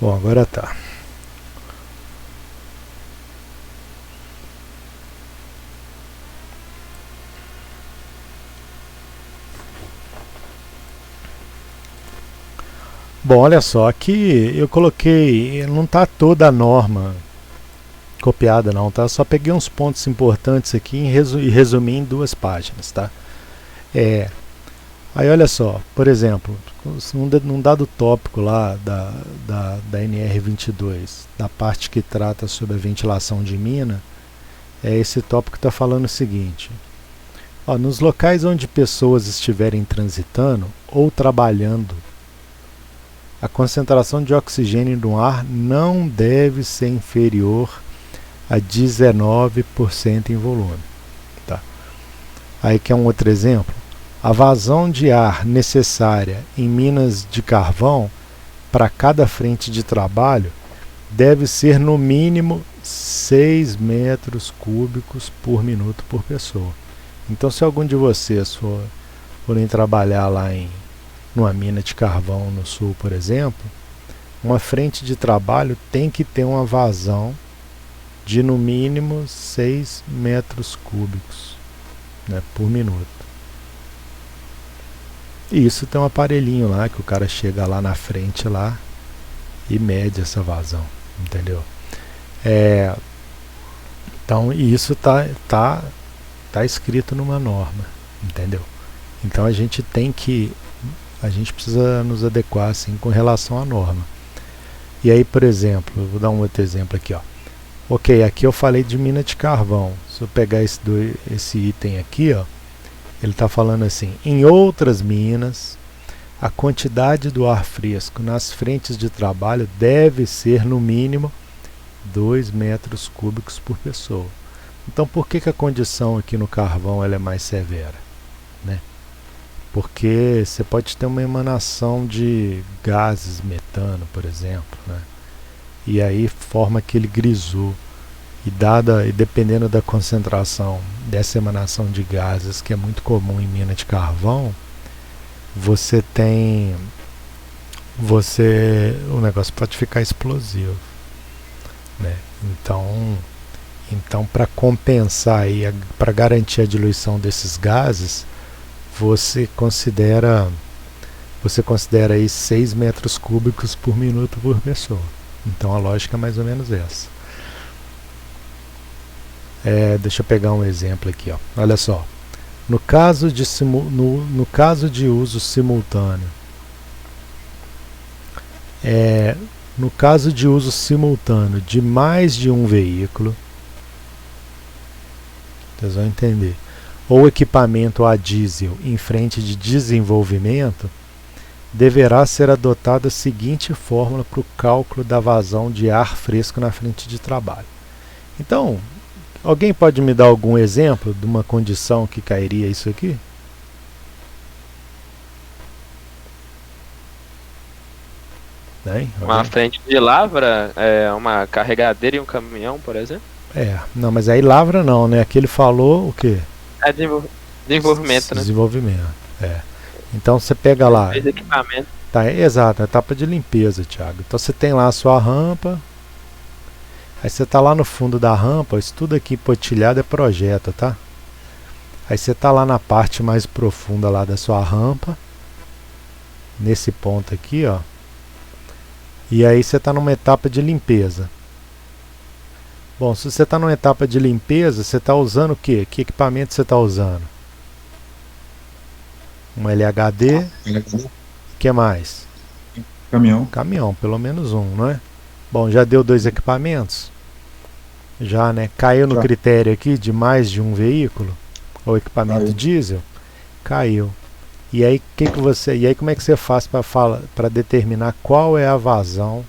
Bom, agora tá. Bom, olha só, aqui eu coloquei, não tá toda a norma copiada não, tá? Só peguei uns pontos importantes aqui e resumi em 2 páginas, tá? É, aí olha só, por exemplo, num dado tópico lá da NR22, da parte que trata sobre a ventilação de mina, esse tópico está falando o seguinte: ó, nos locais onde pessoas estiverem transitando ou trabalhando, a concentração de oxigênio no ar não deve ser inferior a 19% em volume. Tá? Aí que é um outro exemplo. A vazão de ar necessária em minas de carvão para cada frente de trabalho deve ser no mínimo 6 metros cúbicos por minuto por pessoa. Então, se algum de vocês forem trabalhar lá numa mina de carvão no sul, por exemplo, uma frente de trabalho tem que ter uma vazão de no mínimo 6 metros cúbicos, né, por minuto. E isso tem um aparelhinho lá que o cara chega lá na frente lá e mede essa vazão, entendeu? Então isso tá escrito numa norma, entendeu? Então a gente precisa nos adequar assim com relação à norma. E aí, por exemplo, eu vou dar um outro exemplo aqui, ó. Ok, aqui eu falei de mina de carvão. Se eu pegar esse item aqui, ó, ele está falando assim: em outras minas, a quantidade do ar fresco nas frentes de trabalho deve ser no mínimo 2 metros cúbicos por pessoa. Então, por que a condição aqui no carvão ela é mais severa, né? Porque você pode ter uma emanação de gases, metano, por exemplo, né? E aí forma aquele grisô. E dependendo da concentração dessa emanação de gases, que é muito comum em mina de carvão, o negócio pode ficar explosivo, né? Então para compensar e para garantir a diluição desses gases, você considera aí 6 metros cúbicos por minuto por pessoa. Então a lógica é mais ou menos essa. Deixa eu pegar um exemplo aqui, ó. Olha só. No caso de uso simultâneo, no caso de uso simultâneo de mais de um veículo, vocês vão entender, ou equipamento a diesel em frente de desenvolvimento, deverá ser adotada a seguinte fórmula para o cálculo da vazão de ar fresco na frente de trabalho. Então, alguém pode me dar algum exemplo de uma condição que cairia isso aqui? Uma frente de lavra, uma carregadeira e um caminhão, por exemplo? Não, mas aí lavra não, né? Aqui ele falou o quê? Desenvolvimento, né? Desenvolvimento, Então você pega lá. Equipamento. Tá, exato, etapa de limpeza, Thiago. Então você tem lá a sua rampa. Aí você tá lá no fundo da rampa, isso tudo aqui pontilhado é projeto, tá? Aí você tá lá na parte mais profunda lá da sua rampa, nesse ponto aqui, ó. E aí você tá numa etapa de limpeza. Bom, se você tá numa etapa de limpeza, você tá usando o quê? Que equipamento você tá usando? Um LHD. O que mais? Caminhão. Caminhão, pelo menos um, não é? Bom, já deu 2 equipamentos? Já, né? Caiu no critério aqui de mais de um veículo? Ou equipamento diesel? Caiu. E aí, como é que você faz para determinar qual é a vazão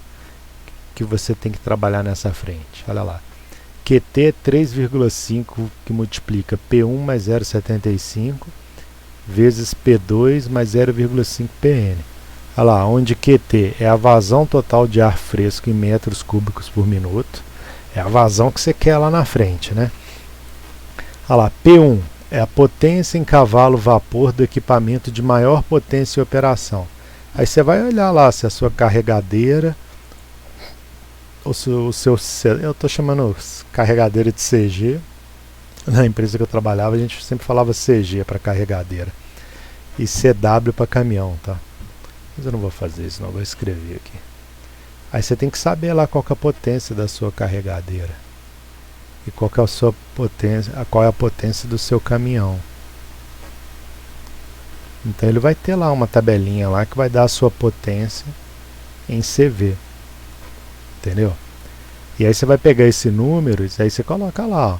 que você tem que trabalhar nessa frente? Olha lá. QT 3,5 que multiplica P1 mais 0,75 vezes P2 mais 0,5 PN. Olha lá, onde QT é a vazão total de ar fresco em metros cúbicos por minuto. É a vazão que você quer lá na frente, né? Olha lá, P1 é a potência em cavalo-vapor do equipamento de maior potência e operação. Aí você vai olhar lá se a sua carregadeira eu estou chamando carregadeira de CG. Na empresa que eu trabalhava, a gente sempre falava CG para carregadeira e CW para caminhão, tá? Mas eu não vou fazer isso, não, vou escrever aqui. Aí você tem que saber lá qual que é a potência da sua carregadeira e qual que é a sua potência, qual é a potência do seu caminhão. Então ele vai ter lá uma tabelinha lá que vai dar a sua potência em CV, entendeu? E aí você vai pegar esse número e aí você coloca lá, ó,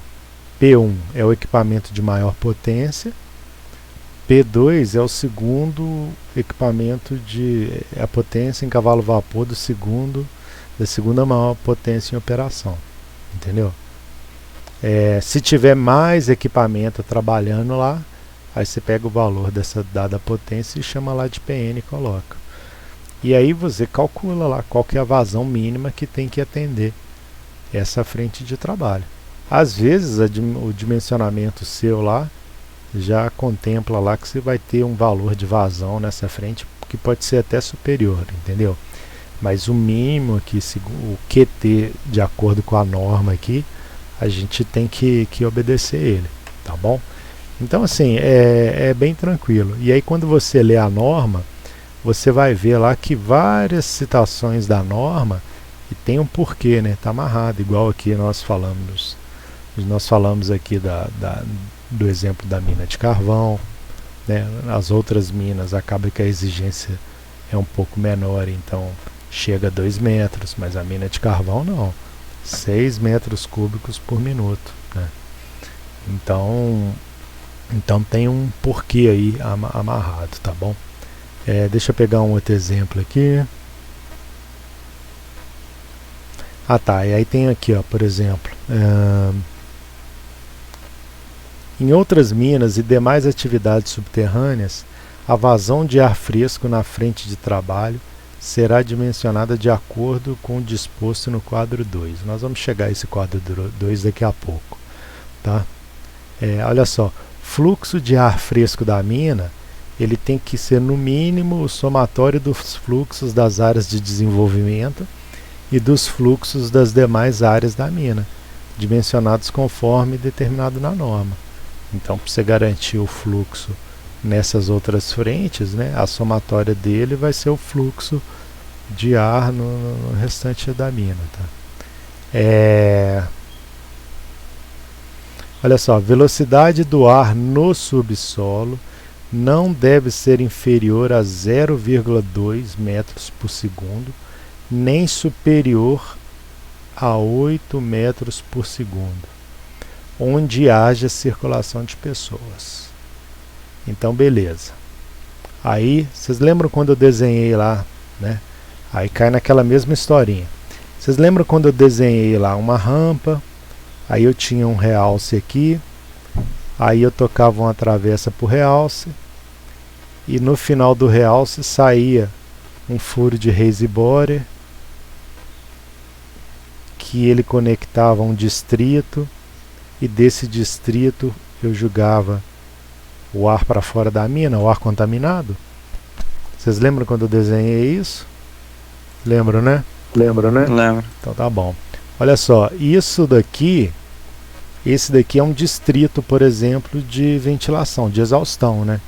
P1 é o equipamento de maior potência, P2 é o segundo equipamento é a potência em cavalo vapor da segunda maior potência em operação, entendeu? Se tiver mais equipamento trabalhando lá, aí você pega o valor dessa dada potência e chama lá de PN e coloca. E aí você calcula lá qual que é a vazão mínima que tem que atender essa frente de trabalho. Às vezes o dimensionamento seu lá já contempla lá que você vai ter um valor de vazão nessa frente que pode ser até superior, entendeu? Mas o mínimo aqui, o QT de acordo com a norma aqui, a gente tem que obedecer ele, tá bom? Então assim, é bem tranquilo. E aí quando você lê a norma, você vai ver lá que várias citações da norma e tem um porquê, né? Tá amarrado, igual aqui nós falamos aqui do exemplo da mina de carvão, né? As outras minas acaba que a exigência é um pouco menor, então chega a 2 metros, mas a mina de carvão não, 6 metros cúbicos por minuto, né? Então tem um porquê aí amarrado, tá bom? Deixa eu pegar um outro exemplo aqui. Tá, e aí tem aqui, ó, por exemplo, em outras minas e demais atividades subterrâneas, a vazão de ar fresco na frente de trabalho será dimensionada de acordo com o disposto no quadro 2. Nós vamos chegar a esse quadro 2 daqui a pouco, tá? Olha só, fluxo de ar fresco da mina, ele tem que ser no mínimo o somatório dos fluxos das áreas de desenvolvimento e dos fluxos das demais áreas da mina, dimensionados conforme determinado na norma. Então, para você garantir o fluxo nessas outras frentes, né, a somatória dele vai ser o fluxo de ar no restante da mina. Tá? Olha só, velocidade do ar no subsolo não deve ser inferior a 0,2 metros por segundo, nem superior a 8 metros por segundo, onde haja circulação de pessoas. Então, beleza. Aí, vocês lembram quando eu desenhei lá, né? Aí cai naquela mesma historinha. Vocês lembram quando eu desenhei lá uma rampa, aí eu tinha um realce aqui, aí eu tocava uma travessa por realce, e no final do realce saía um furo de raise borer, que ele conectava um distrito, e desse distrito eu jogava o ar para fora da mina, o ar contaminado. Vocês lembram quando eu desenhei isso? Lembram, né? Lembro. Então tá bom. Olha só, esse daqui é um distrito, por exemplo, de ventilação, de exaustão, né?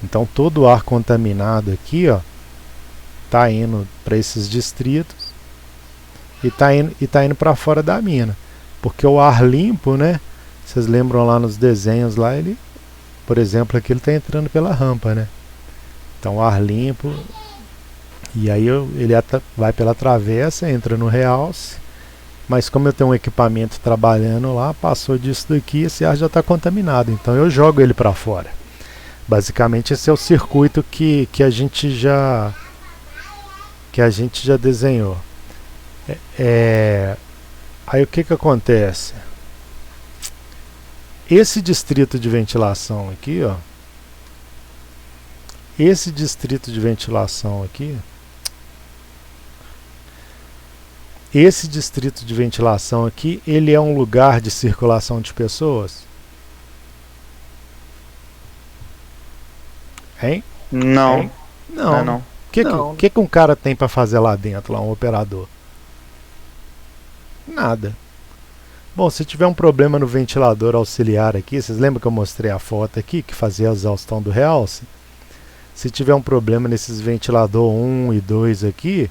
Então todo o ar contaminado aqui, ó, tá indo para esses distritos e tá indo para fora da mina, porque o ar limpo, né? Vocês lembram lá nos desenhos lá, ele, por exemplo, aqui ele está entrando pela rampa, né? Então o ar limpo, e aí ele vai pela travessa, entra no realce, mas como eu tenho um equipamento trabalhando lá, passou disso daqui, esse ar já está contaminado, então eu jogo ele para fora. Basicamente esse é o circuito que a gente já desenhou. Aí o que acontece? Esse distrito de ventilação aqui, ó, esse distrito de ventilação aqui, ele é um lugar de circulação de pessoas? Hein? Não. Hein? Não. Não. É, não. O que um cara tem para fazer lá dentro, lá, um operador? O que um cara tem para fazer lá dentro? Ele tem que Nada. Bom, se tiver um problema no ventilador auxiliar aqui, vocês lembram que eu mostrei a foto aqui que fazia a exaustão do realce? Se tiver um problema nesses ventilador 1 e 2 aqui,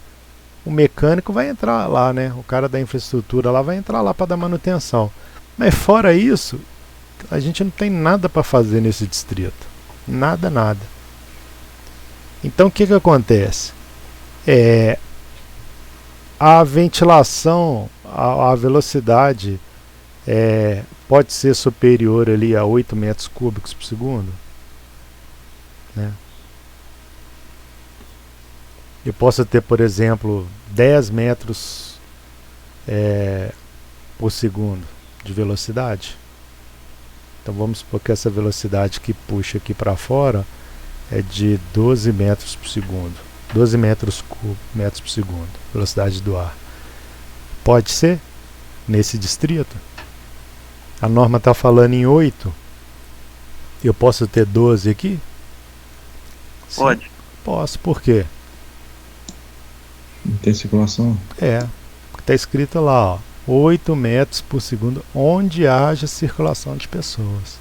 o mecânico vai entrar lá, né? O cara da infraestrutura lá vai entrar lá para dar manutenção. Mas fora isso, a gente não tem nada para fazer nesse distrito. Nada, nada. Então o que acontece? A ventilação, a velocidade pode ser superior ali a 8 metros cúbicos por segundo, né? Eu posso ter, por exemplo, 10 metros por segundo de velocidade. Então vamos supor que essa velocidade que puxa aqui para fora é de 12 metros por segundo. 12 metros por segundo, velocidade do ar. Pode ser nesse distrito. A norma está falando em 8. Eu posso ter 12 aqui? Sim, Pode. posso. Por quê? Não tem circulação? Está escrito lá, ó, 8 metros por segundo, onde haja circulação de pessoas.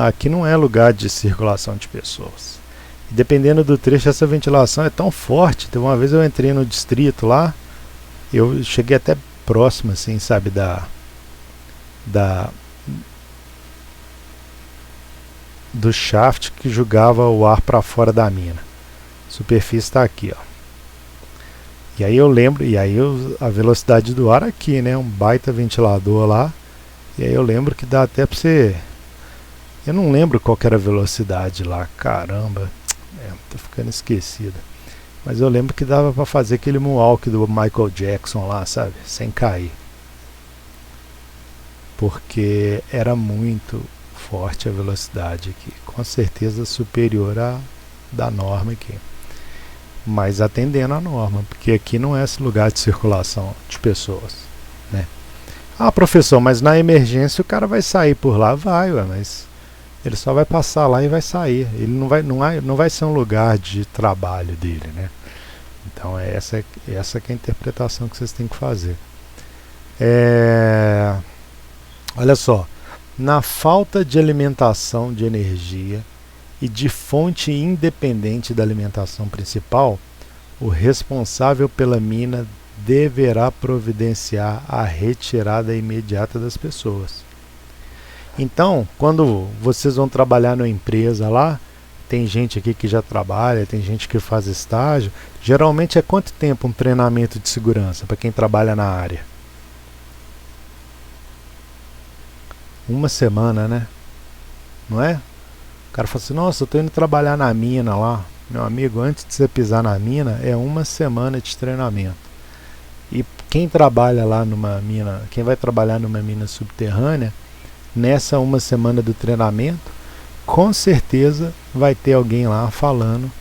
Aqui não é lugar de circulação de pessoas. E dependendo do trecho, essa ventilação é tão forte. Uma vez eu entrei no distrito lá, eu cheguei até próximo, assim, sabe, do shaft que jogava o ar para fora da mina. A superfície está aqui, ó. E aí eu lembro, a velocidade do ar aqui, né? Um baita ventilador lá. E aí eu lembro que dá até pra você. Eu não lembro qual que era a velocidade lá, caramba. Tô ficando esquecido. Mas eu lembro que dava pra fazer aquele moonwalk do Michael Jackson lá, sabe? Sem cair. Porque era muito forte a velocidade aqui. Com certeza superior à da norma aqui. Mas atendendo a norma, porque aqui não é esse lugar de circulação de pessoas, né? Ah, professor, mas na emergência o cara vai sair por lá? Vai, ué, mas ele só vai passar lá e vai sair. Ele não vai ser um lugar de trabalho dele, né? Então essa que é a interpretação que vocês têm que fazer. Olha só, na falta de alimentação de energia e de fonte independente da alimentação principal, o responsável pela mina deverá providenciar a retirada imediata das pessoas. Então, quando vocês vão trabalhar numa empresa lá, tem gente aqui que já trabalha, tem gente que faz estágio, geralmente é quanto tempo um treinamento de segurança para quem trabalha na área? Uma semana, né? Não é? O cara fala assim, nossa, eu estou indo trabalhar na mina lá. Meu amigo, antes de você pisar na mina, é uma semana de treinamento. E quem trabalha lá numa mina, quem vai trabalhar numa mina subterrânea, nessa uma semana do treinamento, com certeza vai ter alguém lá falando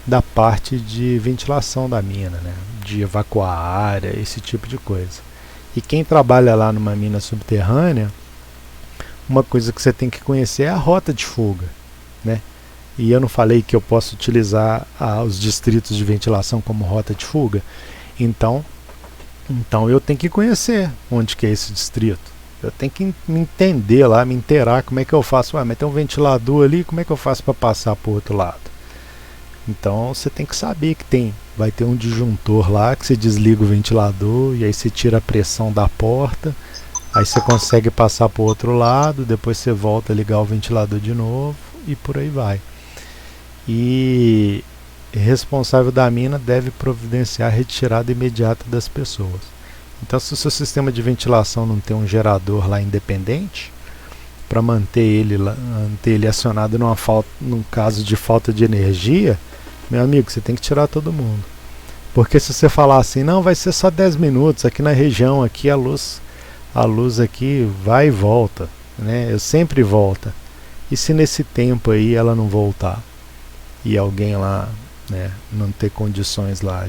da parte de ventilação da mina, né? De evacuar a área, esse tipo de coisa. E quem trabalha lá numa mina subterrânea, uma coisa que você tem que conhecer é a rota de fuga, né? E eu não falei que eu posso utilizar os distritos de ventilação como rota de fuga? Então eu tenho que conhecer onde que é esse distrito. Eu tenho que me entender lá, me inteirar como é que eu faço. Mas tem um ventilador ali, como é que eu faço para passar para o outro lado? Então você tem que saber que vai ter um disjuntor lá que você desliga o ventilador e aí você tira a pressão da porta. Aí você consegue passar para o outro lado, depois você volta a ligar o ventilador de novo e por aí vai. E responsável da mina deve providenciar a retirada imediata das pessoas. Então, se o seu sistema de ventilação não tem um gerador lá independente, para manter ele acionado num caso de falta de energia, meu amigo, você tem que tirar todo mundo. Porque se você falar assim, não, vai ser só 10 minutos, aqui na região, aqui a luz aqui vai e volta, né? Eu sempre volta. E se nesse tempo aí ela não voltar e alguém lá, né, não ter condições lá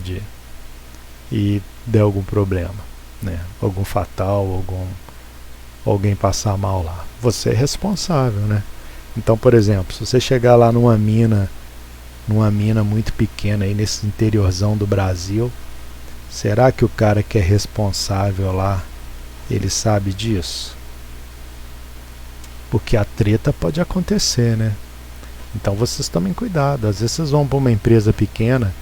e der algum problema, né, algum fatal, alguém passar mal lá, você é responsável, né? Então, por exemplo, se você chegar lá numa mina muito pequena aí nesse interiorzão do Brasil Será que o cara que é responsável lá, ele sabe disso? Porque a treta pode acontecer, né? Então vocês tomem cuidado. Às vezes vocês vão para uma empresa pequena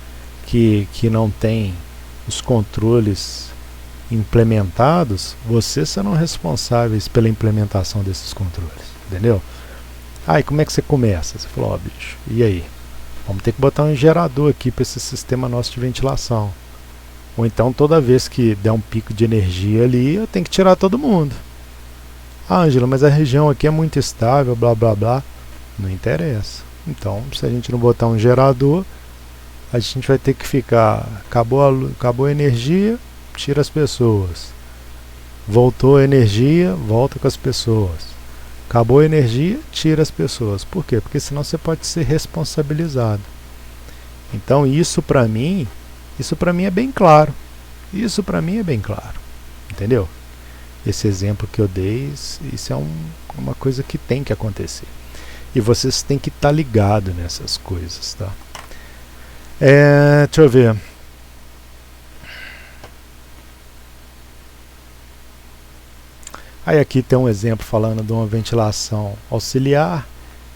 que não tem os controles implementados, vocês serão responsáveis pela implementação desses controles, entendeu? E como é que você começa? Você falou, bicho, e aí? Vamos ter que botar um gerador aqui para esse sistema nosso de ventilação. Ou então toda vez que der um pico de energia ali, eu tenho que tirar todo mundo. Ângela, mas a região aqui é muito estável, blá blá blá. Não interessa. Então, se a gente não botar um gerador, a gente vai ter que ficar, acabou a energia, tira as pessoas. Voltou a energia, volta com as pessoas. Acabou a energia, tira as pessoas. Por quê? Porque senão você pode ser responsabilizado. Então isso para mim é bem claro. Isso para mim é bem claro. Entendeu? Esse exemplo que eu dei, isso é uma coisa que tem que acontecer. E vocês têm que estar ligados nessas coisas, tá? Deixa eu ver. Aí aqui tem um exemplo falando de uma ventilação auxiliar,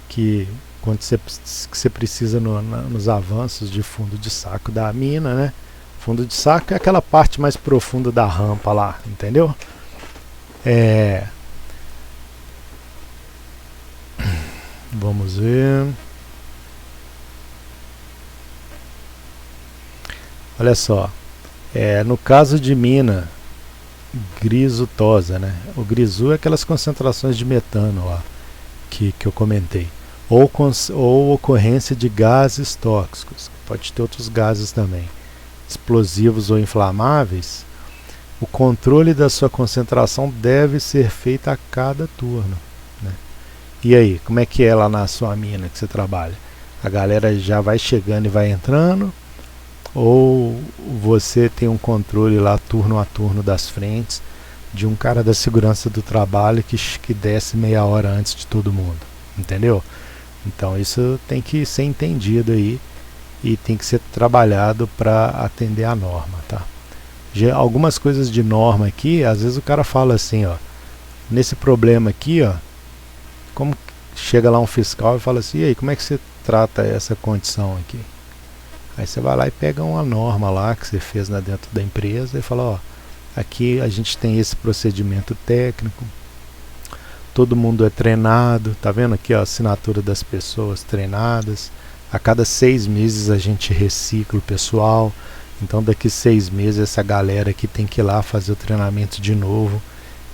que quando você precisa nos avanços de fundo de saco da mina, né? Fundo de saco é aquela parte mais profunda da rampa lá, entendeu? Vamos ver. Olha só. No caso de mina grisutosa, né? O grisu é aquelas concentrações de metano lá que eu comentei. Ou ocorrência de gases tóxicos. Pode ter outros gases também. Explosivos ou inflamáveis. O controle da sua concentração deve ser feito a cada turno, né? E aí, como é que é lá na sua mina que você trabalha? A galera já vai chegando e vai entrando? Ou você tem um controle lá turno a turno das frentes de um cara da segurança do trabalho que desce meia hora antes de todo mundo, entendeu? Então isso tem que ser entendido aí e tem que ser trabalhado para atender a norma, tá? Algumas coisas de norma aqui, às vezes o cara fala assim, ó, nesse problema aqui, ó, como chega lá um fiscal e fala assim, e aí, como é que você trata essa condição aqui? Aí você vai lá e pega uma norma lá que você fez dentro da empresa e fala, ó, aqui a gente tem esse procedimento técnico, todo mundo é treinado, tá vendo aqui a assinatura das pessoas treinadas, a cada 6 meses a gente recicla o pessoal, então daqui 6 meses essa galera aqui tem que ir lá fazer o treinamento de novo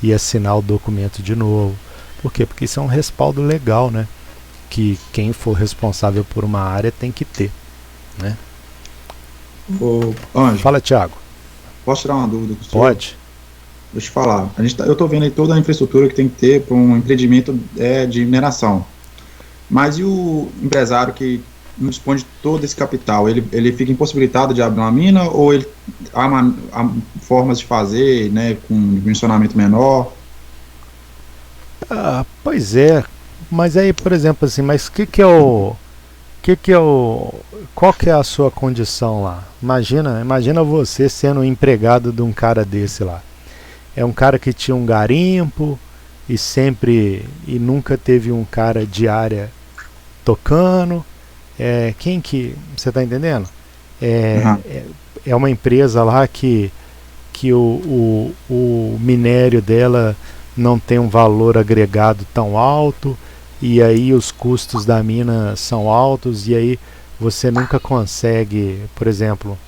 e assinar o documento de novo. Por quê? Porque isso é um respaldo legal, né? Que quem for responsável por uma área tem que ter, né? Ô, Anjo, Fala, Thiago. posso tirar uma dúvida com o senhor? Pode? Deixa eu falar. Eu estou vendo aí toda a infraestrutura que tem que ter para um empreendimento de mineração. Mas e o empresário que não dispõe de todo esse capital? Ele fica impossibilitado de abrir uma mina ou há formas de fazer, né, com dimensionamento menor? Pois é. Mas aí, por exemplo, assim, mas qual que é a sua condição lá? Imagina você sendo um empregado de um cara desse lá. É um cara que tinha um garimpo e nunca teve um cara de área tocando. Quem que você está entendendo? É uma empresa lá que o minério dela não tem um valor agregado tão alto, e aí os custos da mina são altos, e aí você nunca consegue, por exemplo,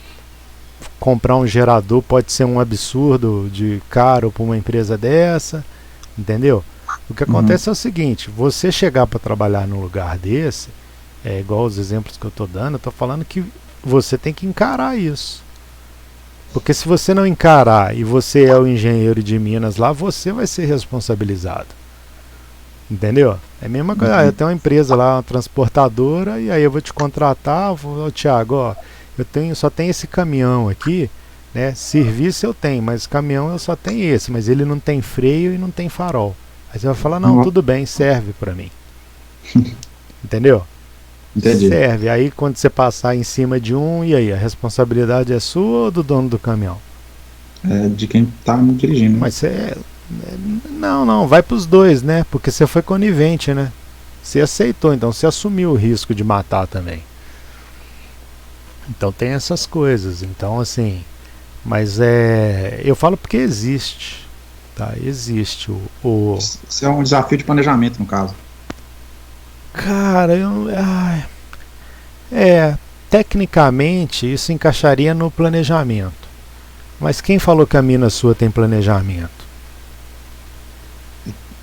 comprar um gerador pode ser um absurdo de caro para uma empresa dessa, entendeu? O que acontece é o seguinte, você chegar para trabalhar num lugar desse, é igual os exemplos que eu estou dando, eu estou falando que você tem que encarar isso. Porque se você não encarar e você é o engenheiro de Minas lá, você vai ser responsabilizado. Entendeu? É a mesma coisa. Eu tenho uma empresa lá, uma transportadora, e aí eu vou te contratar, Thiago, ó, só tenho esse caminhão aqui, né? Serviço eu tenho, mas caminhão eu só tenho esse, mas ele não tem freio e não tem farol. Aí você vai falar, não, tudo bem, serve para mim. Entendeu? Entendi. Serve. Aí quando você passar em cima de um, e aí, a responsabilidade é sua ou do dono do caminhão? de quem está dirigindo. Né? Mas não, não, vai pros dois, né? Porque você foi conivente, né? Você aceitou, então você assumiu o risco de matar também. Então tem essas coisas. Então assim, mas eu falo porque existe, tá? Existe Isso é um desafio de planejamento, no caso. cara, tecnicamente isso encaixaria no planejamento. Mas quem falou que a mina sua tem planejamento?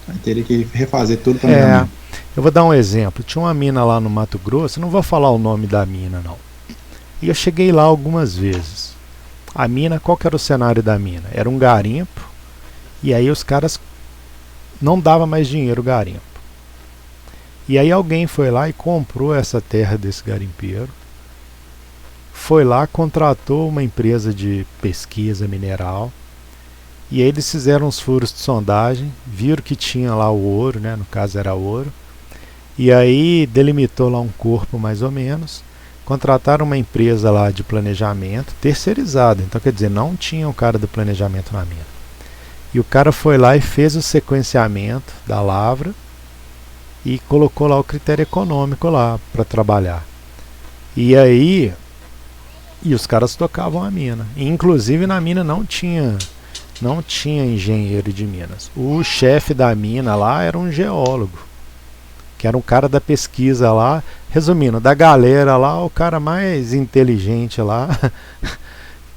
Aí teria que refazer todo o É, planejamento. eu vou dar um exemplo. Tinha uma mina lá no Mato Grosso, não vou falar o nome da mina não. E eu cheguei lá algumas vezes. A mina, qual que era o cenário da mina? Era um garimpo, e aí os caras não dava mais dinheiro o garimpo. E aí alguém foi lá e comprou essa terra desse garimpeiro. Foi lá, contratou uma empresa de pesquisa mineral. E aí eles fizeram uns furos de sondagem, viram que tinha lá o ouro, né? No caso era ouro. E aí delimitou lá um corpo mais ou menos. Contrataram uma empresa lá de planejamento terceirizada. Então quer dizer, não tinha o cara do planejamento na mina. E o cara foi lá e fez o sequenciamento da lavra e colocou lá o critério econômico lá para trabalhar. E aí os caras tocavam a mina. E, inclusive na mina não tinha engenheiro de minas. O chefe da mina lá era um geólogo, que era um cara da pesquisa lá. Resumindo, da galera lá, o cara mais inteligente lá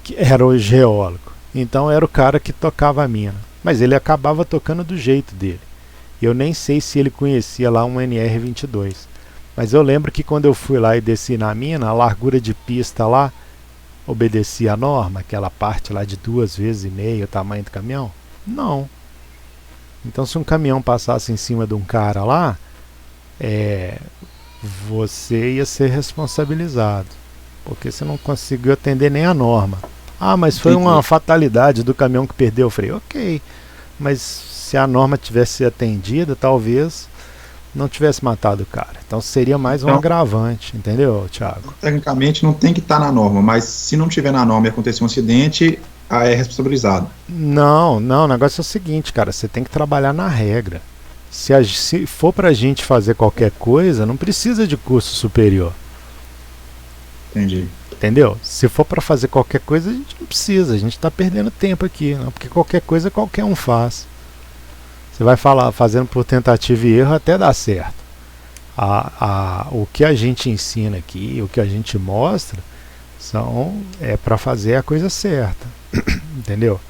que era o geólogo. Então era o cara que tocava a mina. Mas ele acabava tocando do jeito dele. Eu nem sei se ele conhecia lá um NR22. Mas eu lembro que quando eu fui lá e desci na mina, a largura de pista lá obedecia a norma, aquela parte lá de 2,5 vezes o tamanho do caminhão? Não. Então se um caminhão passasse em cima de um cara lá, você ia ser responsabilizado, porque você não conseguiu atender nem a norma. Ah, mas foi uma fatalidade do caminhão que perdeu o freio. Ok, mas se a norma tivesse atendida, talvez não tivesse matado o cara. Então seria mais um agravante, entendeu, Thiago? Tecnicamente não tem que estar na norma, mas se não tiver na norma e acontecer um acidente, aí é responsabilizado. Não, o negócio é o seguinte, cara, você tem que trabalhar na regra. Se for pra gente fazer qualquer coisa, não precisa de curso superior. Entendi. Entendeu? Se for para fazer qualquer coisa, a gente não precisa, a gente está perdendo tempo aqui, não, porque qualquer coisa qualquer um faz. Você vai falar fazendo por tentativa e erro até dar certo. O que a gente ensina aqui, o que a gente mostra, é para fazer a coisa certa. Entendeu?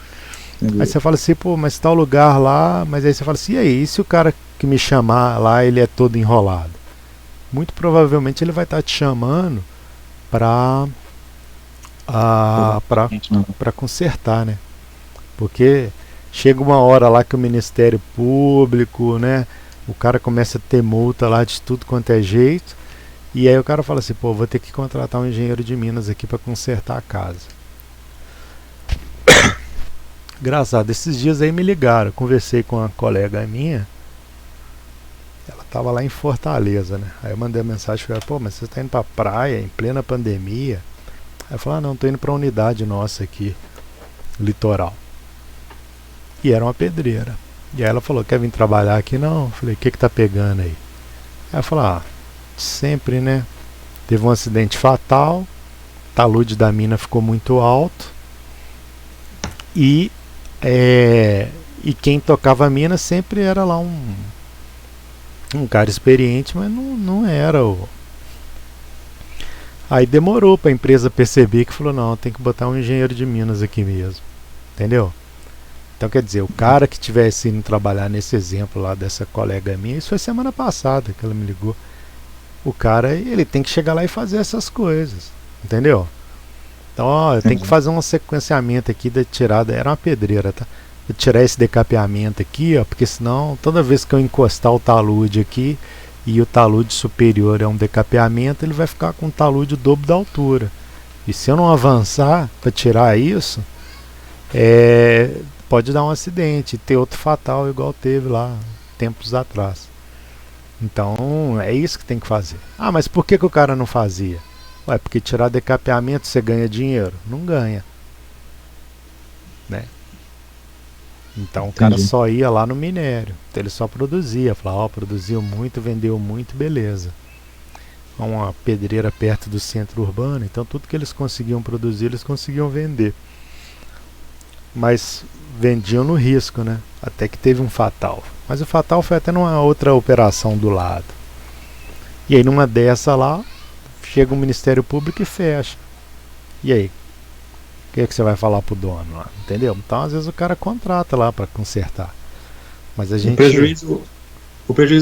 Entendi. Aí você fala assim, pô, mas tal lugar lá, mas aí você fala assim, e se o cara que me chamar lá, ele é todo enrolado? Muito provavelmente ele vai estar te chamando para consertar, né? Porque chega uma hora lá que o Ministério Público, né, o cara começa a ter multa lá de tudo quanto é jeito, e aí o cara fala assim, pô, vou ter que contratar um engenheiro de minas aqui para consertar a casa. Engraçado, esses dias aí me ligaram, conversei com uma colega minha, ela tava lá em Fortaleza, né? Aí eu mandei a mensagem para ela, pô, mas você tá indo pra praia em plena pandemia? Aí eu falei, não, tô indo pra unidade nossa aqui, litoral. E era uma pedreira. E aí ela falou, quer vir trabalhar aqui? Não. Eu falei, o que tá pegando aí? Aí ela falou, sempre, né? Teve um acidente fatal, o talude da mina ficou muito alto, e quem tocava a mina sempre era lá um cara experiente, mas não era o... Aí demorou para a empresa perceber que falou, não, tem que botar um engenheiro de minas aqui mesmo. Entendeu? Então quer dizer, o cara que tivesse indo trabalhar nesse exemplo lá dessa colega minha, isso foi semana passada que ela me ligou. O cara, ele tem que chegar lá e fazer essas coisas. Entendeu? Então, ó, eu tenho que fazer um sequenciamento aqui da tirada, era uma pedreira, tá? Vou tirar esse decapeamento aqui, ó, porque senão toda vez que eu encostar o talude aqui e o talude superior é um decapeamento, ele vai ficar com o talude o dobro da altura. E se eu não avançar para tirar isso, pode dar um acidente e ter outro fatal igual teve lá tempos atrás. Então é isso que tem que fazer. Ah, mas por que o cara não fazia? Ué, porque tirar decapeamento você ganha dinheiro? Não ganha. né? Então o cara Entendi. só ia lá no minério. Então ele só produzia. Falava, ó, produziu muito, vendeu muito, beleza. Uma pedreira perto do centro urbano, então tudo que eles conseguiam produzir, eles conseguiam vender. Mas vendiam no risco, né? Até que teve um fatal. Mas o fatal foi até numa outra operação do lado. E aí numa dessa lá, chega o Ministério Público e fecha. E aí? O que é que você vai falar pro dono lá? Entendeu? Então às vezes o cara contrata lá para consertar. Mas a O gente... prejuízo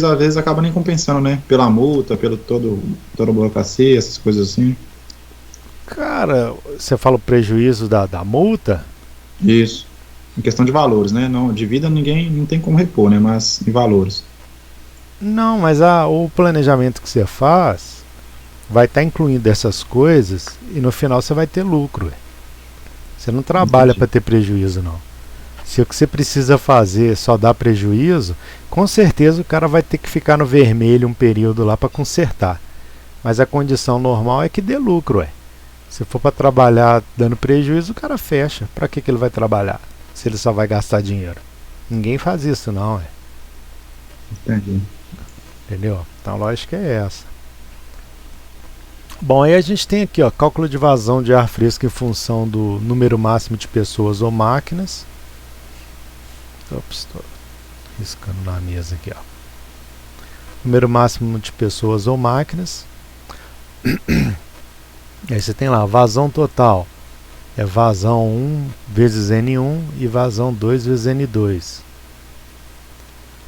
às vezes acaba nem compensando, né? Pela multa, pelo toda a burocracia, essas coisas assim. Cara, você fala o prejuízo da multa? Isso. Em questão de valores, né? Não, de vida ninguém não tem como repor, né? Mas em valores. Não, mas o planejamento que você faz vai estar incluindo essas coisas e no final você vai ter lucro. Ué. Você não trabalha Entendi. para ter prejuízo, não. Se o que você precisa fazer só dá prejuízo, com certeza o cara vai ter que ficar no vermelho um período lá para consertar. Mas a condição normal é que dê lucro, ué. Se for para trabalhar dando prejuízo, o cara fecha. Para que ele vai trabalhar? Se ele só vai gastar dinheiro. Ninguém faz isso, não, ué. Entendi. Entendeu? Então a lógica é essa. Bom, aí a gente tem aqui, ó, cálculo de vazão de ar fresco em função do número máximo de pessoas ou máquinas. Ops, estou riscando na mesa aqui, ó. Número máximo de pessoas ou máquinas. Aí você tem lá, vazão total. É vazão 1 vezes N1 e vazão 2 vezes N2.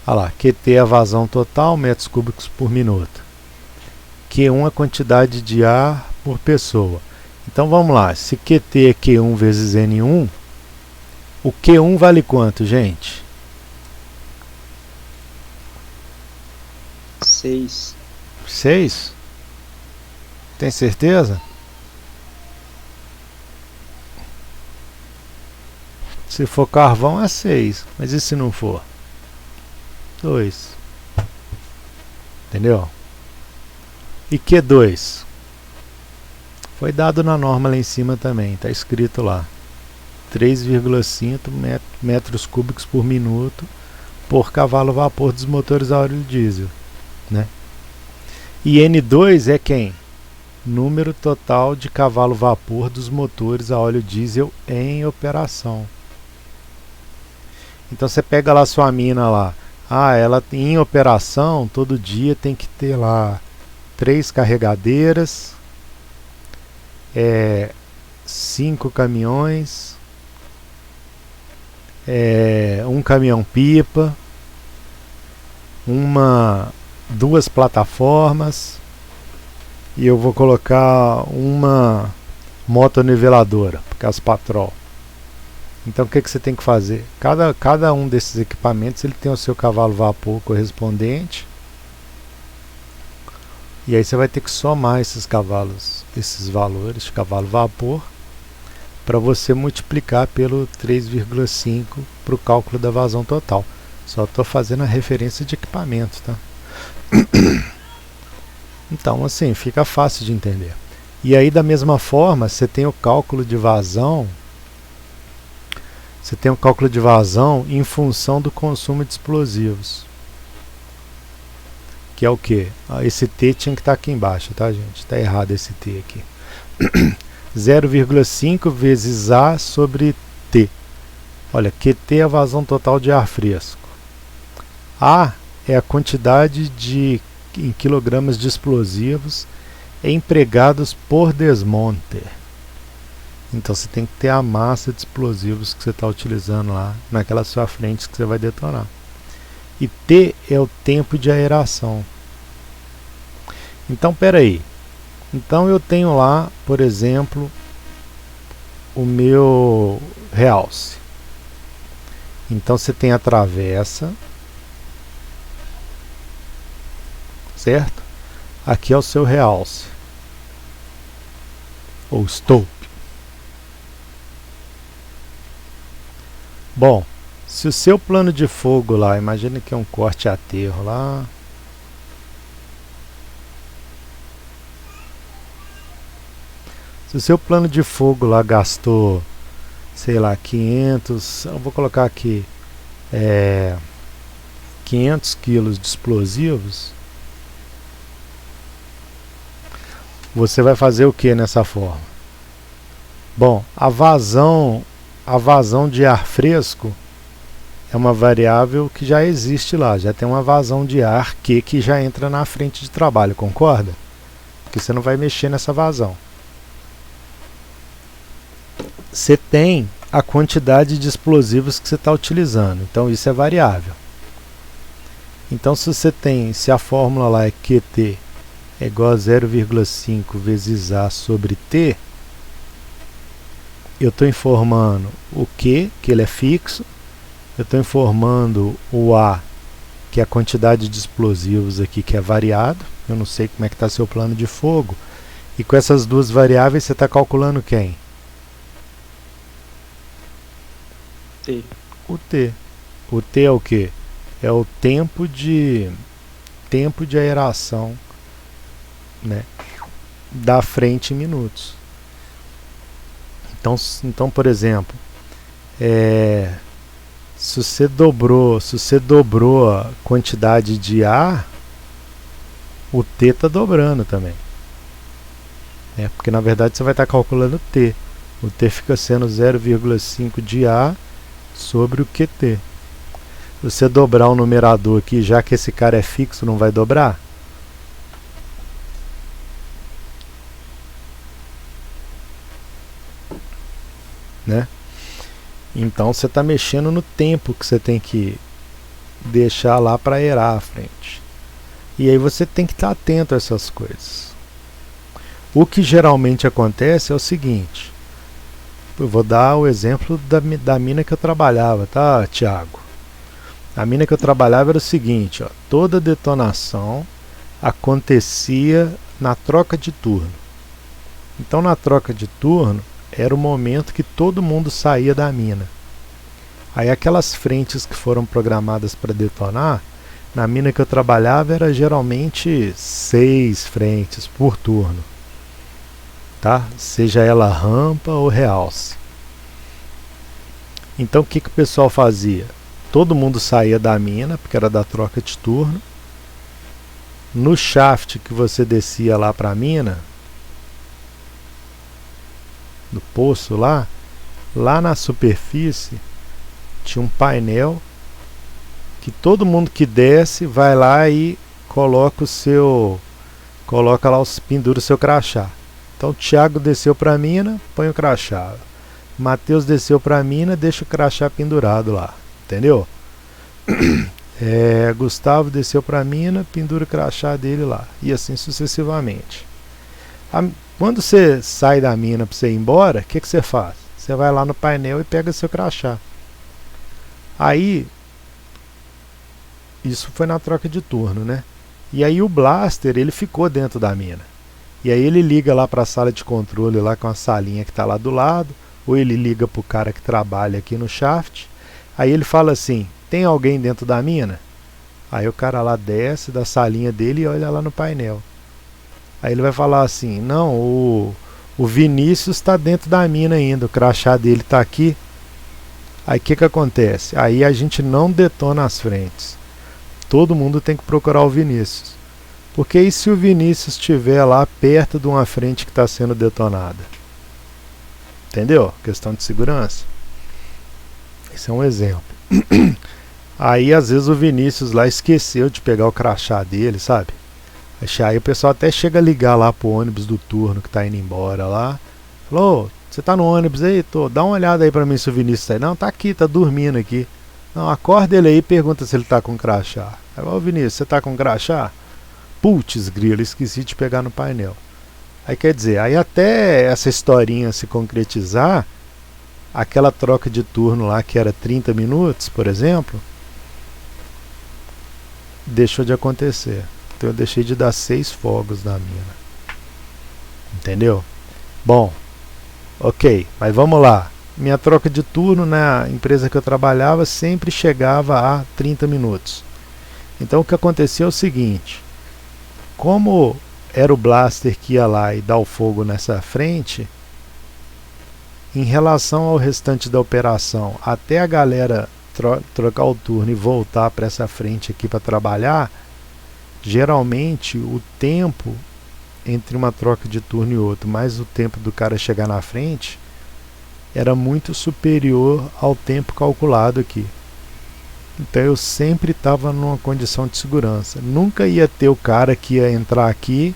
Olha lá, QT é a vazão total, metros cúbicos por minuto. Q1 é a quantidade de ar por pessoa. Então vamos lá, se QT é Q1 vezes N1, o Q1 vale quanto, gente? 6. 6? Tem certeza? Se for carvão é 6, mas e se não for? 2. Entendeu? E Q2? Foi dado na norma lá em cima também, está escrito lá. 3,5 metros cúbicos por minuto por cavalo vapor dos motores a óleo diesel, né? E N2 é quem? Número total de cavalo vapor dos motores a óleo diesel em operação. Então você pega lá sua mina lá, ela em operação todo dia tem que ter lá 3 carregadeiras, 5 caminhões, um caminhão pipa, 2 plataformas e eu vou colocar uma motoniveladora, porque as patrol. Então o que você tem que fazer? Cada um desses equipamentos ele tem o seu cavalo vapor correspondente. E aí você vai ter que somar esses valores de cavalo vapor para você multiplicar pelo 3,5 para o cálculo da vazão total. Só estou fazendo a referência de equipamento, tá? Então assim, fica fácil de entender. E aí da mesma forma, você tem o cálculo de vazão. Você tem o cálculo de vazão em função do consumo de explosivos. Que é o que? Esse T tinha que estar aqui embaixo, tá, gente? Está errado esse T aqui. 0,5 vezes A sobre T. Olha, QT é a vazão total de ar fresco. A é a quantidade em quilogramas de explosivos empregados por desmonte. Então você tem que ter a massa de explosivos que você está utilizando lá naquela sua frente que você vai detonar. E T é o tempo de aeração. Então, peraí. Então eu tenho lá, por exemplo, o meu realce. Então você tem a travessa, certo? Aqui é o seu realce, ou stoup. Bom, se o seu plano de fogo lá, imagine que é um corte a aterro lá. Se o seu plano de fogo lá gastou sei lá, 500, eu vou colocar aqui 500 quilos de explosivos, você vai fazer o que nessa forma? Bom, a vazão de ar fresco é uma variável que já existe lá, já tem uma vazão de ar que já entra na frente de trabalho, concorda? Porque você não vai mexer nessa vazão. Você tem a quantidade de explosivos que você está utilizando, então isso é variável. Então se a fórmula lá é QT é igual a 0,5 vezes A sobre T, eu estou informando o Q, que ele é fixo, eu estou informando o A, que é a quantidade de explosivos aqui, que é variado, eu não sei como é que está seu plano de fogo, e com essas duas variáveis você está calculando quem? T. O T. O T é o quê? É o tempo de aeração, né, da frente em minutos. Então, por exemplo, se você dobrou a quantidade de ar, o T está dobrando também. Porque na verdade você vai estar calculando o T. O T fica sendo 0,5 de A sobre o QT. Se você dobrar o numerador aqui, já que esse cara é fixo, não vai dobrar? Né? Então você está mexendo no tempo que você tem que deixar lá para aerar a frente. E aí você tem que estar atento a essas coisas. O que geralmente acontece é o seguinte. Eu vou dar o exemplo da mina que eu trabalhava, tá, Thiago? A mina que eu trabalhava era o seguinte, ó, toda detonação acontecia na troca de turno. Então na troca de turno era o momento que todo mundo saía da mina. Aí aquelas frentes que foram programadas para detonar, na mina que eu trabalhava era geralmente 6 frentes por turno, tá? Seja ela rampa ou realce. Então o que o pessoal fazia? Todo mundo saía da mina, porque era da troca de turno. No shaft que você descia lá para a mina, no poço lá na superfície tinha um painel que todo mundo que desce vai lá e coloca pendura o seu crachá. Então o Thiago desceu para a mina, põe o crachá. Matheus desceu para a mina, deixa o crachá pendurado lá, entendeu? Gustavo desceu para a mina, pendura o crachá dele lá, e assim sucessivamente. Quando você sai da mina para você ir embora, o que você faz? Você vai lá no painel e pega seu crachá. Aí, isso foi na troca de turno, né? E aí o blaster, ele ficou dentro da mina. E aí ele liga lá para a sala de controle lá com a salinha que está lá do lado, ou ele liga para o cara que trabalha aqui no shaft. Aí ele fala assim, tem alguém dentro da mina? Aí o cara lá desce da salinha dele e olha lá no painel. Aí ele vai falar assim, não, o Vinícius está dentro da mina ainda, o crachá dele está aqui. Aí o que acontece? Aí a gente não detona as frentes. Todo mundo tem que procurar o Vinícius. Porque e se o Vinícius estiver lá perto de uma frente que está sendo detonada? Entendeu? Questão de segurança. Esse é um exemplo. Aí às vezes o Vinícius lá esqueceu de pegar o crachá dele, sabe? Aí o pessoal até chega a ligar lá pro ônibus do turno que tá indo embora lá. Falou, você tá no ônibus aí? Tô, dá uma olhada aí pra mim se o Vinícius tá aí. Não, tá aqui, tá dormindo aqui. Não, acorda ele aí e pergunta se ele tá com crachá. Aí, ô Vinícius, você tá com crachá? Putz, grilo, esqueci de pegar no painel. Aí quer dizer, aí até essa historinha se concretizar, aquela troca de turno lá que era 30 minutos, por exemplo, deixou de acontecer. Então eu deixei de dar 6 fogos na mina. Entendeu? Bom, ok, mas vamos lá. Minha troca de turno na empresa que eu trabalhava sempre chegava a 30 minutos. Então o que aconteceu é o seguinte, como era o blaster que ia lá e dar o fogo nessa frente, Em relação ao restante da operação, até a galera trocar o turno e voltar para essa frente aqui para trabalhar, geralmente o tempo entre uma troca de turno e outra, mais o tempo do cara chegar na frente, era muito superior ao tempo calculado aqui. Então eu sempre estava numa condição de segurança. Nunca ia ter o cara que ia entrar aqui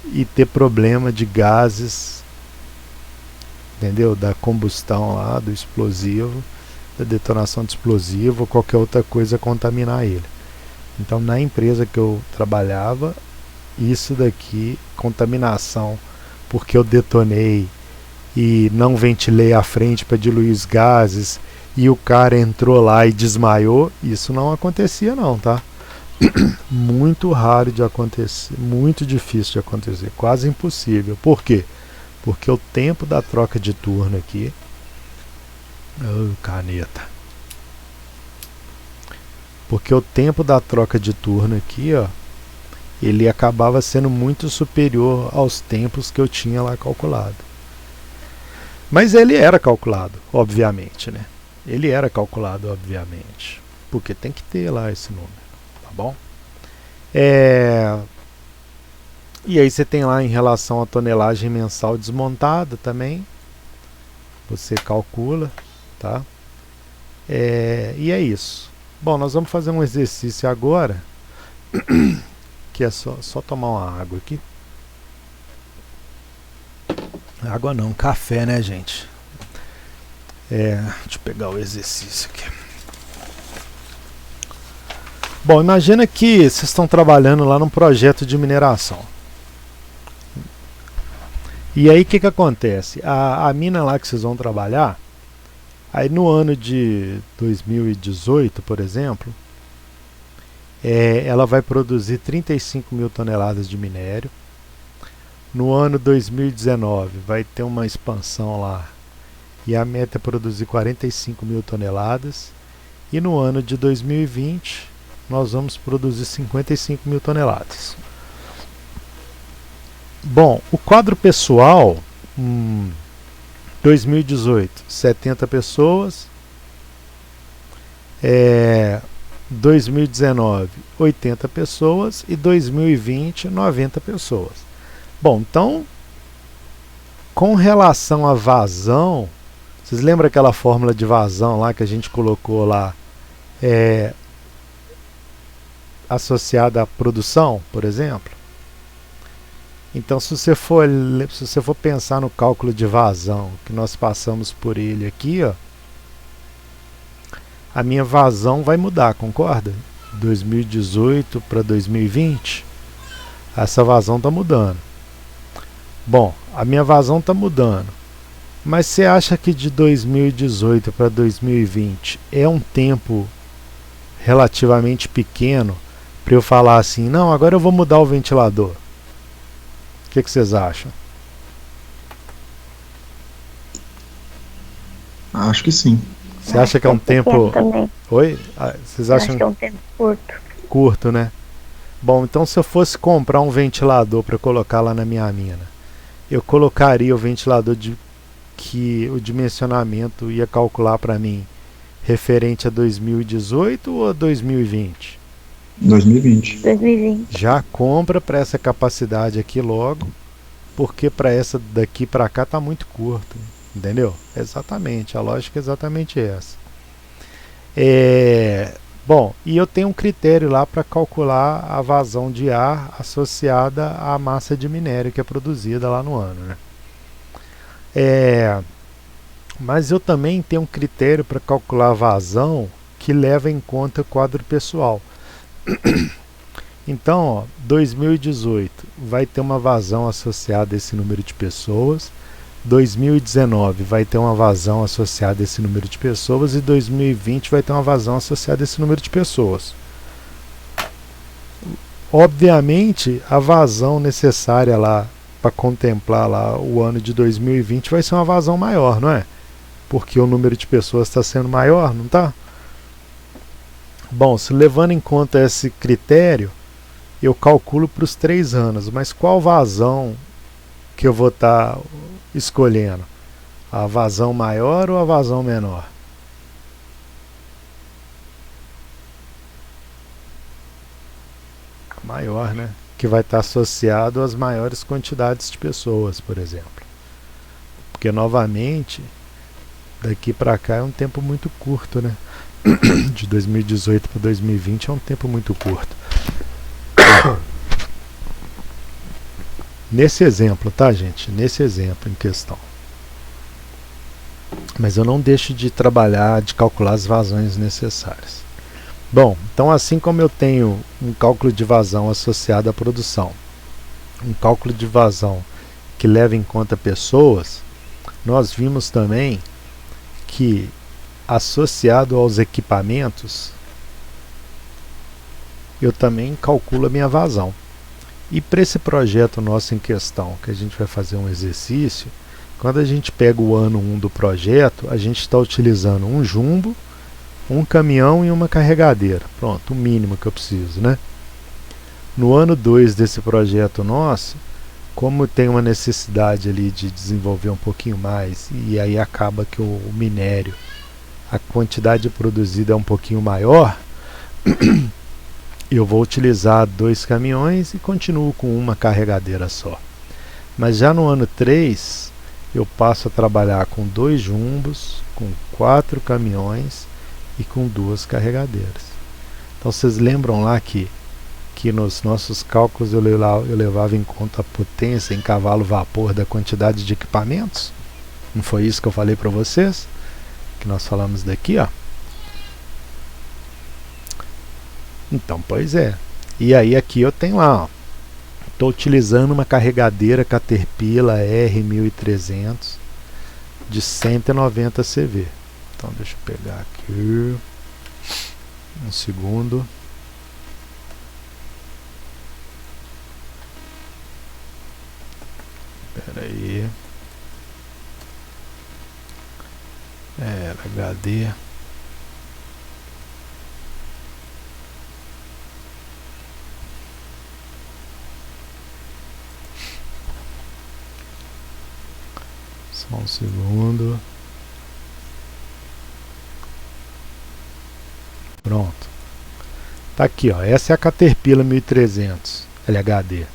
e ter problema de gases, entendeu? Da combustão lá, do explosivo, da detonação de explosivo ou qualquer outra coisa contaminar ele. Então na empresa que eu trabalhava, isso daqui, contaminação, porque eu detonei e não ventilei a frente para diluir os gases e o cara entrou lá e desmaiou, isso não acontecia não, tá? Muito raro de acontecer, muito difícil de acontecer, quase impossível. Por quê? Porque o tempo da troca de turno aqui, caneta. Porque o tempo da troca de turno aqui, ó, ele acabava sendo muito superior aos tempos que eu tinha lá calculado. Mas ele era calculado, obviamente, né? Ele era calculado, obviamente, porque tem que ter lá esse número, tá bom? E aí você tem lá em relação à tonelagem mensal desmontada também, você calcula, tá? E é isso. Bom, nós vamos fazer um exercício agora, que é só tomar uma água aqui. Água não, café, né, gente? Deixa eu pegar o exercício aqui. Bom, imagina que vocês estão trabalhando lá num projeto de mineração. E aí o que acontece? A mina lá que vocês vão trabalhar, aí no ano de 2018, por exemplo, ela vai produzir 35 mil toneladas de minério. No ano 2019 vai ter uma expansão lá e a meta é produzir 45 mil toneladas. E no ano de 2020 nós vamos produzir 55 mil toneladas. Bom, o quadro pessoal, 2018, 70 pessoas. 2019, 80 pessoas. E 2020, 90 pessoas. Bom, então, com relação à vazão, vocês lembram aquela fórmula de vazão lá que a gente colocou lá, associada à produção, por exemplo? Então, se você for pensar no cálculo de vazão, que nós passamos por ele aqui, ó, a minha vazão vai mudar, concorda? 2018 para 2020, essa vazão está mudando. Bom, a minha vazão está mudando. Mas você acha que de 2018 para 2020 é um tempo relativamente pequeno para eu falar assim, não, agora eu vou mudar o ventilador? O que vocês acham? Acho que sim. Você acha que é um tempo... Oi? Vocês acham acho que é um tempo curto. Curto, né? Bom, então se eu fosse comprar um ventilador para colocar lá na minha mina, eu colocaria o ventilador que o dimensionamento ia calcular para mim referente a 2018 ou a 2020? 2020. Já compra para essa capacidade aqui logo, porque para essa daqui para cá tá muito curto, entendeu? Exatamente, a lógica é exatamente essa. Bom, e eu tenho um critério lá para calcular a vazão de ar associada à massa de minério que é produzida lá no ano, né? Mas eu também tenho um critério para calcular a vazão que leva em conta o quadro pessoal. Então, ó, 2018 vai ter uma vazão associada a esse número de pessoas, 2019 vai ter uma vazão associada a esse número de pessoas e 2020 vai ter uma vazão associada a esse número de pessoas. Obviamente, a vazão necessária lá para contemplar lá o ano de 2020 vai ser uma vazão maior, não é? Porque o número de pessoas está sendo maior, não está? Bom, se levando em conta esse critério, eu calculo para os 3 anos, mas qual vazão que eu vou estar escolhendo? A vazão maior ou a vazão menor? A maior, né? Que vai estar associado às maiores quantidades de pessoas, por exemplo. Porque, novamente, daqui para cá é um tempo muito curto, né? De 2018 para 2020 é um tempo muito curto. Nesse exemplo, tá, gente? Nesse exemplo em questão. Mas eu não deixo de trabalhar, de calcular as vazões necessárias. Bom, então assim como eu tenho um cálculo de vazão associado à produção, um cálculo de vazão que leva em conta pessoas, nós vimos também que associado aos equipamentos, eu também calculo a minha vazão. E para esse projeto nosso em questão, que a gente vai fazer um exercício, quando a gente pega o ano 1 do projeto, a gente está utilizando um jumbo, um caminhão e uma carregadeira. Pronto, o mínimo que eu preciso, né? No ano 2 desse projeto nosso, como tem uma necessidade ali de desenvolver um pouquinho mais, e aí acaba que o minério, a quantidade produzida é um pouquinho maior, eu vou utilizar 2 caminhões e continuo com uma carregadeira só. Mas já no ano 3, eu passo a trabalhar com 2 jumbos, com 4 caminhões e com 2 carregadeiras. Então vocês lembram lá que nos nossos cálculos eu levava em conta a potência em cavalo-vapor da quantidade de equipamentos? Não foi isso que eu falei para vocês? Que nós falamos daqui, ó. Então, pois é. E aí aqui eu tenho lá, ó. Estou utilizando uma carregadeira Caterpillar R1300 de 190 CV. Então deixa eu pegar aqui um segundo. Espera aí. HD. Só um segundo. Pronto. Tá aqui, ó. Essa é a Caterpillar 1300 LHD.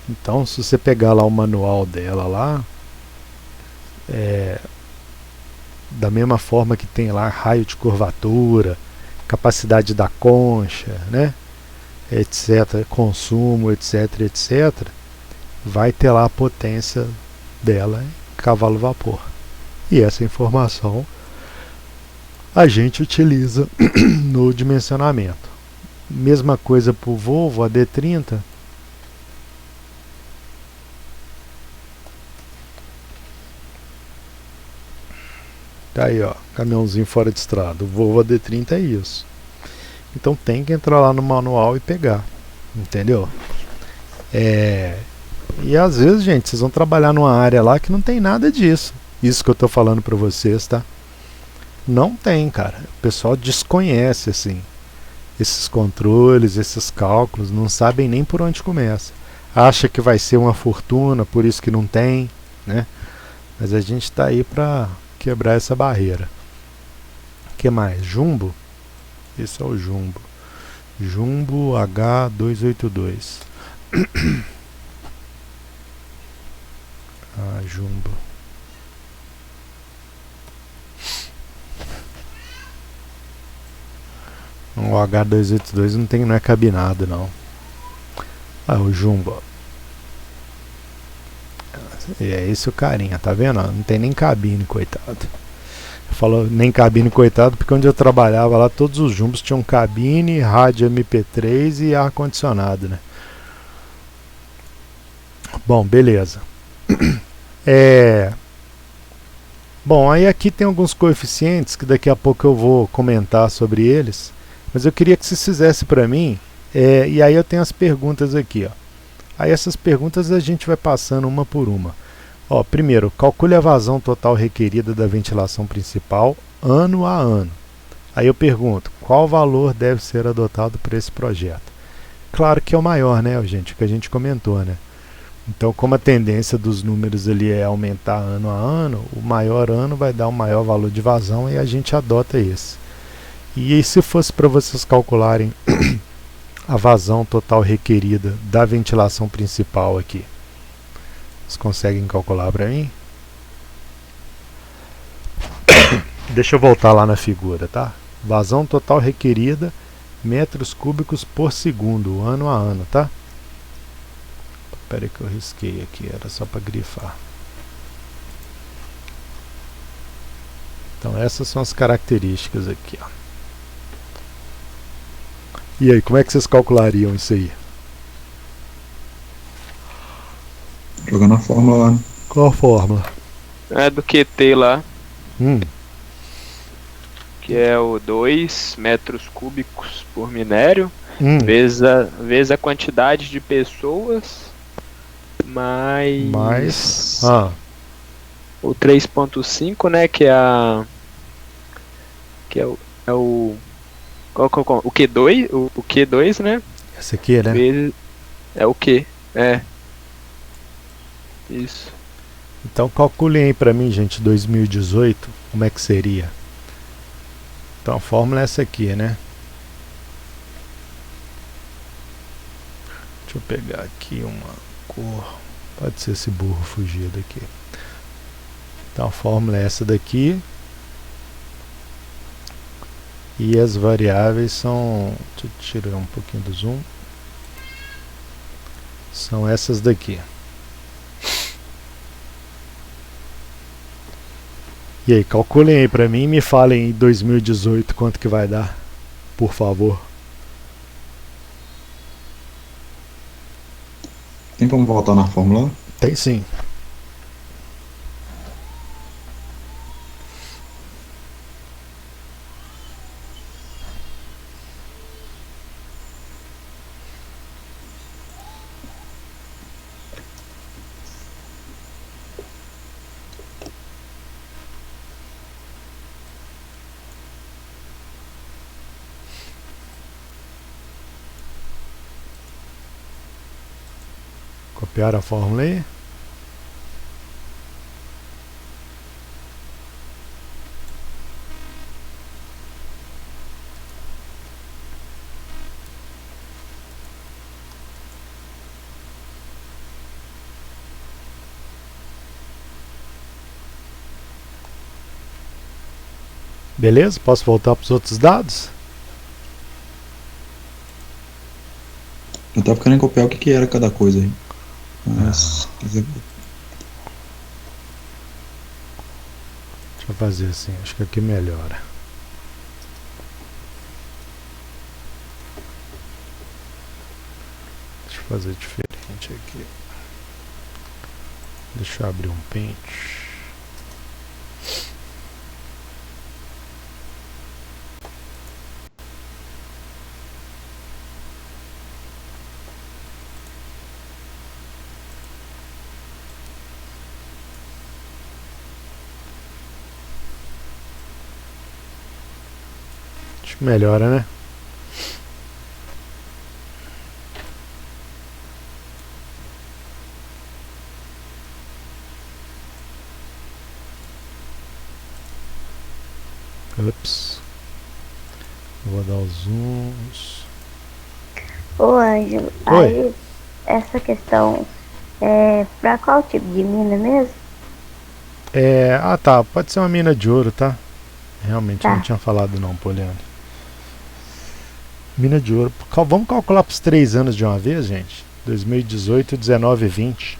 Então, se você pegar lá o manual dela lá, da mesma forma que tem lá raio de curvatura, capacidade da concha, né, etc, consumo, etc, etc, vai ter lá a potência dela em cavalo-vapor. E essa informação a gente utiliza no dimensionamento. Mesma coisa para o Volvo AD30. Tá aí, ó, caminhãozinho fora de estrada. O Volvo AD30 é isso. Então tem que entrar lá no manual e pegar, entendeu? E às vezes, gente, vocês vão trabalhar numa área lá que não tem nada disso. Isso que eu tô falando para vocês, tá? Não tem, cara. O pessoal desconhece, assim, esses controles, esses cálculos, não sabem nem por onde começa. Acha que vai ser uma fortuna, por isso que não tem, né? Mas a gente tá aí para quebrar essa barreira. O que mais? Jumbo? Esse é o Jumbo. Jumbo H282. Jumbo. O H282 não é cabinado, não. O Jumbo. É esse o carinha, tá vendo? Não tem nem cabine, coitado. Eu falo nem cabine, coitado, porque onde eu trabalhava lá, todos os Jumbos tinham cabine, rádio MP3 e ar-condicionado, né? Bom, beleza. Bom, aí aqui tem alguns coeficientes que daqui a pouco eu vou comentar sobre eles, mas eu queria que vocês fizessem para mim, e aí eu tenho as perguntas aqui, ó. Aí essas perguntas a gente vai passando uma por uma. Ó, primeiro, calcule a vazão total requerida da ventilação principal ano a ano. Aí eu pergunto, qual valor deve ser adotado para esse projeto? Claro que é o maior, né, gente? O que a gente comentou, né? Então, como a tendência dos números ali é aumentar ano a ano, o maior ano vai dar um maior valor de vazão e a gente adota esse. E se fosse para vocês calcularem a vazão total requerida da ventilação principal aqui, vocês conseguem calcular para mim? Deixa eu voltar lá na figura, tá? Vazão total requerida, metros cúbicos por segundo, ano a ano, tá? Espera aí que eu risquei aqui, era só para grifar. Então essas são as características aqui, ó. E aí, como é que vocês calculariam isso aí? Jogando a fórmula lá. Qual a fórmula? É do QT lá, Hum, que é o 2 metros cúbicos por minério, hum, vezes a quantidade de pessoas, mais o 3.5, né, que é o o Q2, o Q2, né? essa aqui, né? Vezes, é o Q, isso. Então calculem aí pra mim, gente, 2018, como é que seria? Então a fórmula é essa aqui, né? Deixa eu pegar aqui uma cor. Pode ser esse burro fugido aqui. Então a fórmula é essa daqui. E as variáveis são... Deixa eu tirar um pouquinho do zoom. São essas daqui. E aí, calculem aí pra mim e me falem em 2018 quanto que vai dar, por favor. Tem como voltar na fórmula? Tem sim. Copiar a fórmula aí. Beleza? Posso voltar para os outros dados? Eu tava querendo copiar o que era cada coisa aí. Mas, Deixa eu fazer assim, acho que aqui melhora. Deixa eu fazer diferente aqui. Deixa eu abrir um pente. Acho que melhora, né? Ups. Vou dar os zooms. Ô Ângelo, Oi. aí essa questão é pra qual tipo de mina mesmo? Tá, pode ser uma mina de ouro, tá? Realmente eu Tá. não tinha falado não, Poliana. Mina de ouro. Vamos calcular para os 3 anos de uma vez, gente? 2018, 19 e 20.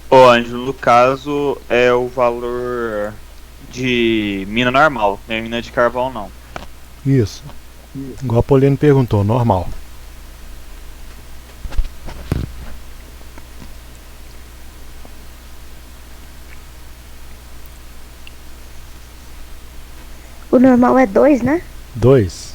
Ô, Ângelo, no caso é o valor de mina normal, não é mina de carvão não. Isso. Igual a Poliana perguntou, normal. O normal é 2, né? 2.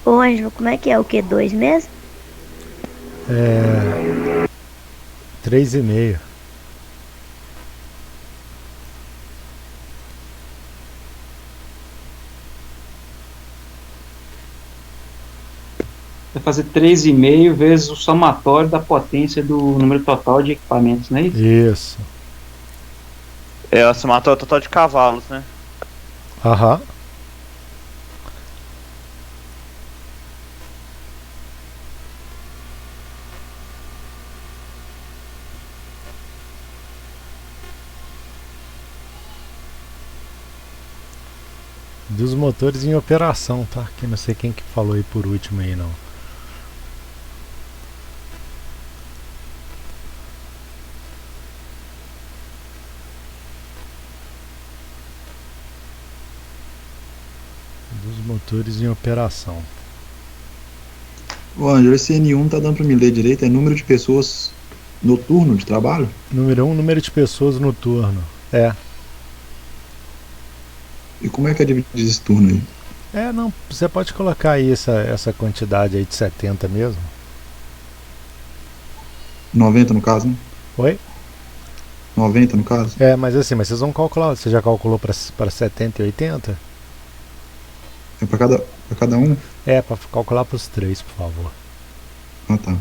Ô Ângelo, como é que é o que? 2 mesmo? 3,5. Vai fazer 3,5 vezes o somatório da potência do número total de equipamentos, não é isso? Isso. É a somatória total de cavalos, né? Aham. Dos motores em operação, tá? Que não sei quem que falou aí por último aí, não. Dos motores em operação. Ô, Ângelo, esse N1 tá dando pra me ler direito, é número de pessoas no turno de trabalho? Número 1, número de pessoas no turno. É. E como é que é dividido esse turno aí? Não, você pode colocar aí essa quantidade aí de 70 mesmo. 90 no caso, né? Oi? 90 no caso? Mas assim, mas vocês vão calcular, você já calculou para 70 e 80? É pra cada um? Para calcular para os três, por favor. Ah, tá.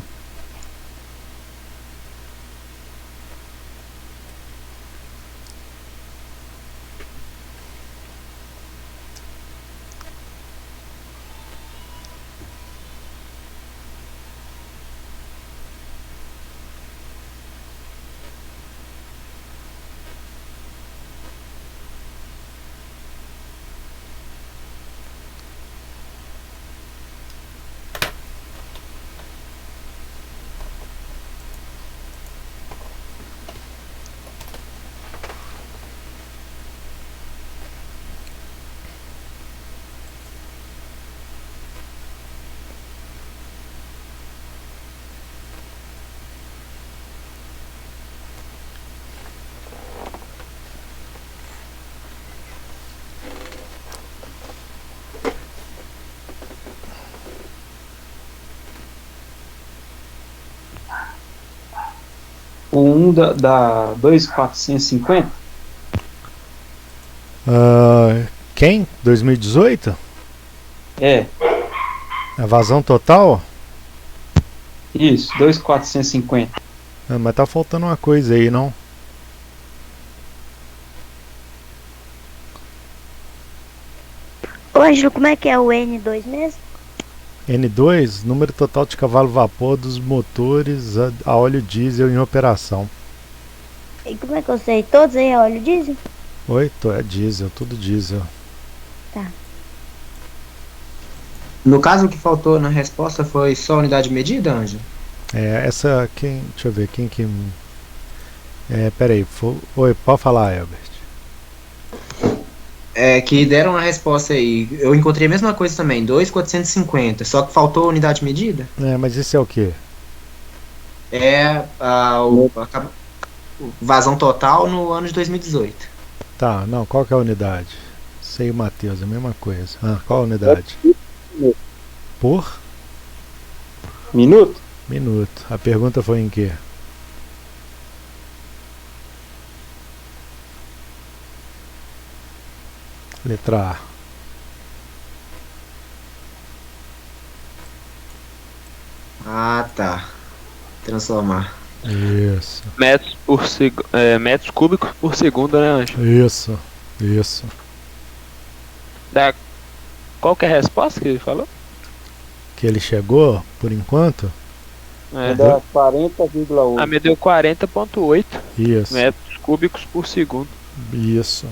O 1 da 2.450? Quem? 2018? É, A vazão total? isso, 2.450. Mas tá faltando uma coisa aí, não? Ô Ângelo, como é que é o N2 mesmo? N2, número total de cavalo vapor dos motores a óleo diesel em operação. E como é que eu sei? Todos aí é óleo diesel? Oi, é diesel, tudo diesel. No caso, o que faltou na resposta foi só a unidade de medida, Ângelo? Deixa eu ver, quem que... peraí, oi, pode falar, Elbert. É, que deram a resposta aí. Eu encontrei a mesma coisa também, 2.450, só que faltou a unidade de medida? Mas isso é o quê? É o vazão total no ano de 2018. Tá, não, qual que é a unidade? Sei o Matheus, a mesma coisa. Qual a unidade? Por? Minuto? Minuto. A pergunta foi em quê? Letra A. Ah, tá. Transformar. Isso, metros cúbicos por segundo, né, Anjo? isso. Qual que é a resposta que ele falou? Que ele chegou, por enquanto? É. Dá 40,8. A minha deu 40,8 Isso, metros cúbicos por segundo. isso.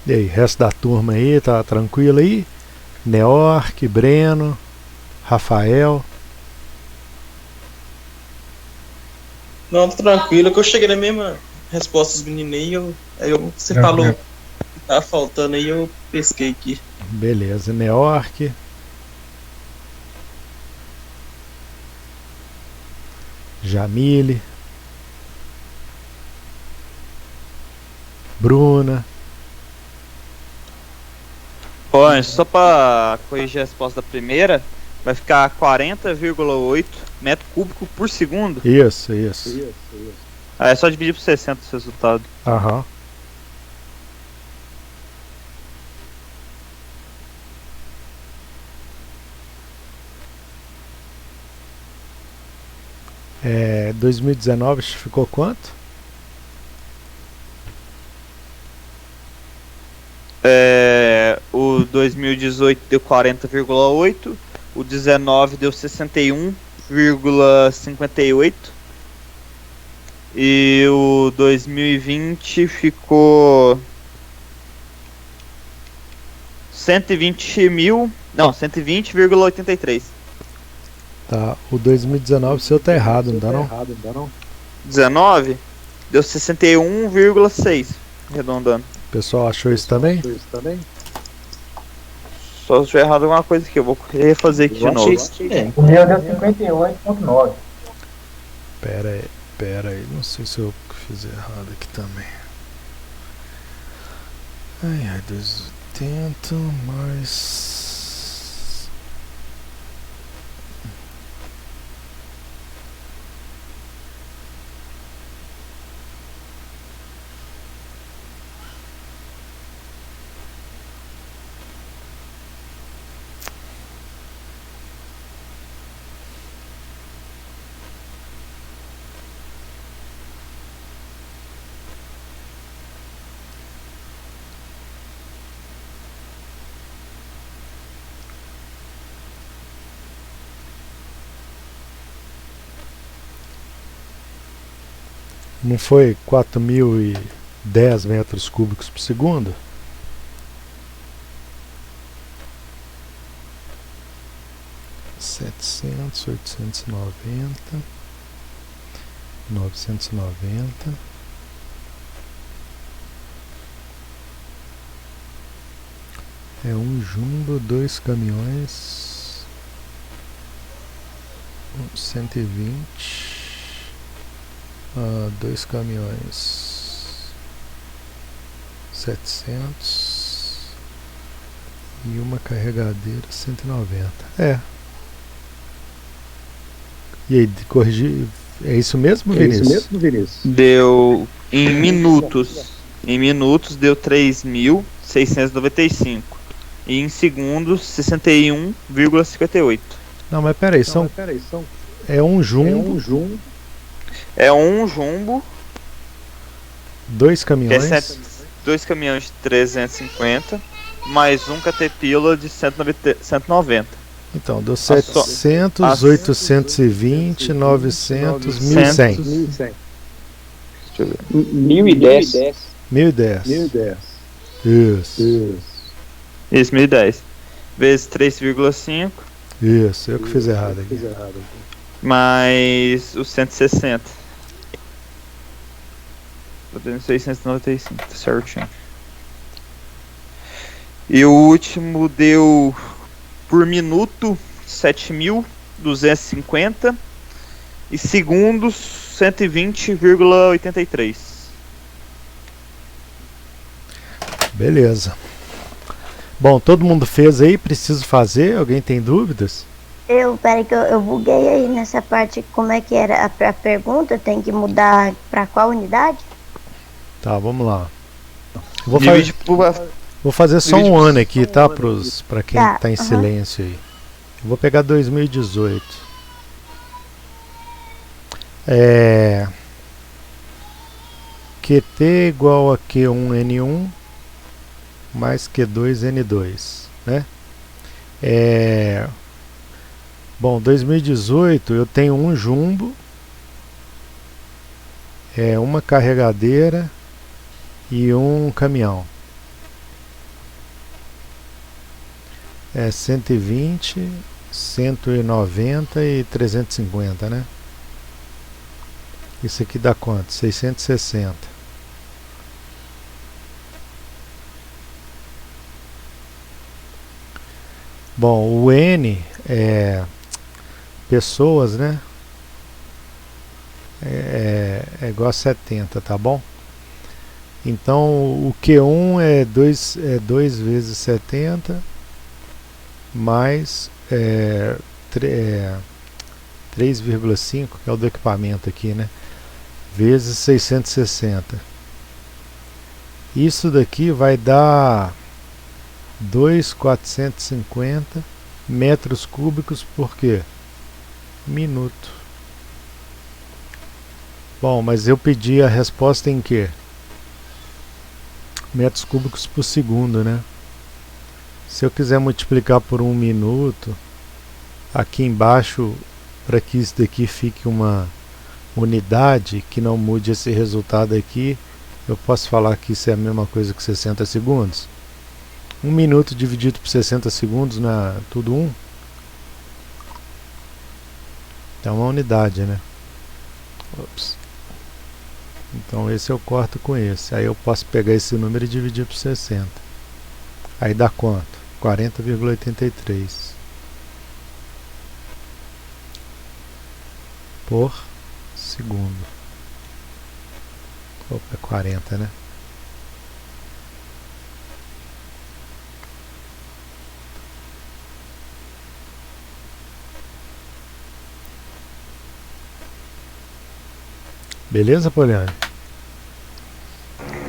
E aí, resto da turma aí, tá tranquilo aí? Neork, Breno, Rafael. Não, tá tranquilo, que eu cheguei na mesma resposta dos meninos aí, você falou que tá faltando aí, eu pesquei aqui. Beleza, Neork. Jamile. Bruna. Ó, Anjo, só pra corrigir a resposta da primeira, vai ficar 40,8 metro cúbico por segundo. Isso. É só dividir por 60 esse resultado. Aham. É, 2019 ficou quanto? O 2018 deu 40,8, o 19 deu 61,58 e o 2020 ficou 120,83. Tá, o 2019 seu tá errado, não dá não? 19 deu 61,6, arredondando. O pessoal achou isso também? Só se tiver errado alguma coisa aqui, eu vou refazer aqui de novo. O meu deu 58,9. Pera aí, não sei se eu fiz errado aqui também. Ai, 280 mais... Não foi 4.010 metros cúbicos por segundo? Setecentos, 890, 990. É um jumbo, 2 caminhões, 120. 2 caminhões, 700 e uma carregadeira 190. E aí, corrigir. É isso mesmo, Vinícius? Deu em minutos. Em minutos deu 3.695. E em segundos 61,58. Não, mas peraí, é um jumbo. É um jumbo. 2 caminhões. 2 caminhões de 350. Mais um Caterpillar de 190. Então, deu 700, 820, 900, 1.100. Deixa eu ver. 1.010. 1.010. Isso. Isso, 1.010. Vezes 3,5. Isso, eu que fiz errado aqui. Mais os 160. Tô dando 695, tá certinho. E o último deu por minuto 7.000 250 e segundos 120,83. Beleza. Bom, todo mundo fez aí? Preciso fazer? Alguém tem dúvidas? Peraí que eu buguei aí nessa parte. Como é que era a pergunta? Tem que mudar pra qual unidade? Tá, vamos lá. Vou fazer só um ano aqui, tá? Pra quem tá em silêncio aí. Eu vou pegar 2018. QT igual a Q1N1 mais Q2N2, né? Bom, 2018 eu tenho um jumbo, uma carregadeira e um caminhão. 120, 190 e 350, né? Isso aqui dá quanto? 660. Bom, o N é pessoas, né? É igual a 70, tá bom? Então o Q1 é 2 vezes 70 mais 3,5, que é o do equipamento aqui, né? Vezes 660. Isso daqui vai dar 2.450 metros cúbicos por quê? Minuto. Bom, mas eu pedi a resposta em quê? Metros cúbicos por segundo, né? Se eu quiser multiplicar por 1 minuto, aqui embaixo, para que isso daqui fique uma unidade, que não mude esse resultado aqui, eu posso falar que isso é a mesma coisa que 60 segundos? 1 minuto dividido por 60 segundos, tudo 1? É uma unidade, né? Ops. Então esse eu corto com esse. Aí eu posso pegar esse número e dividir por 60. Aí dá quanto? 40,83 por segundo. Opa, é 40, né? Beleza, Poliane?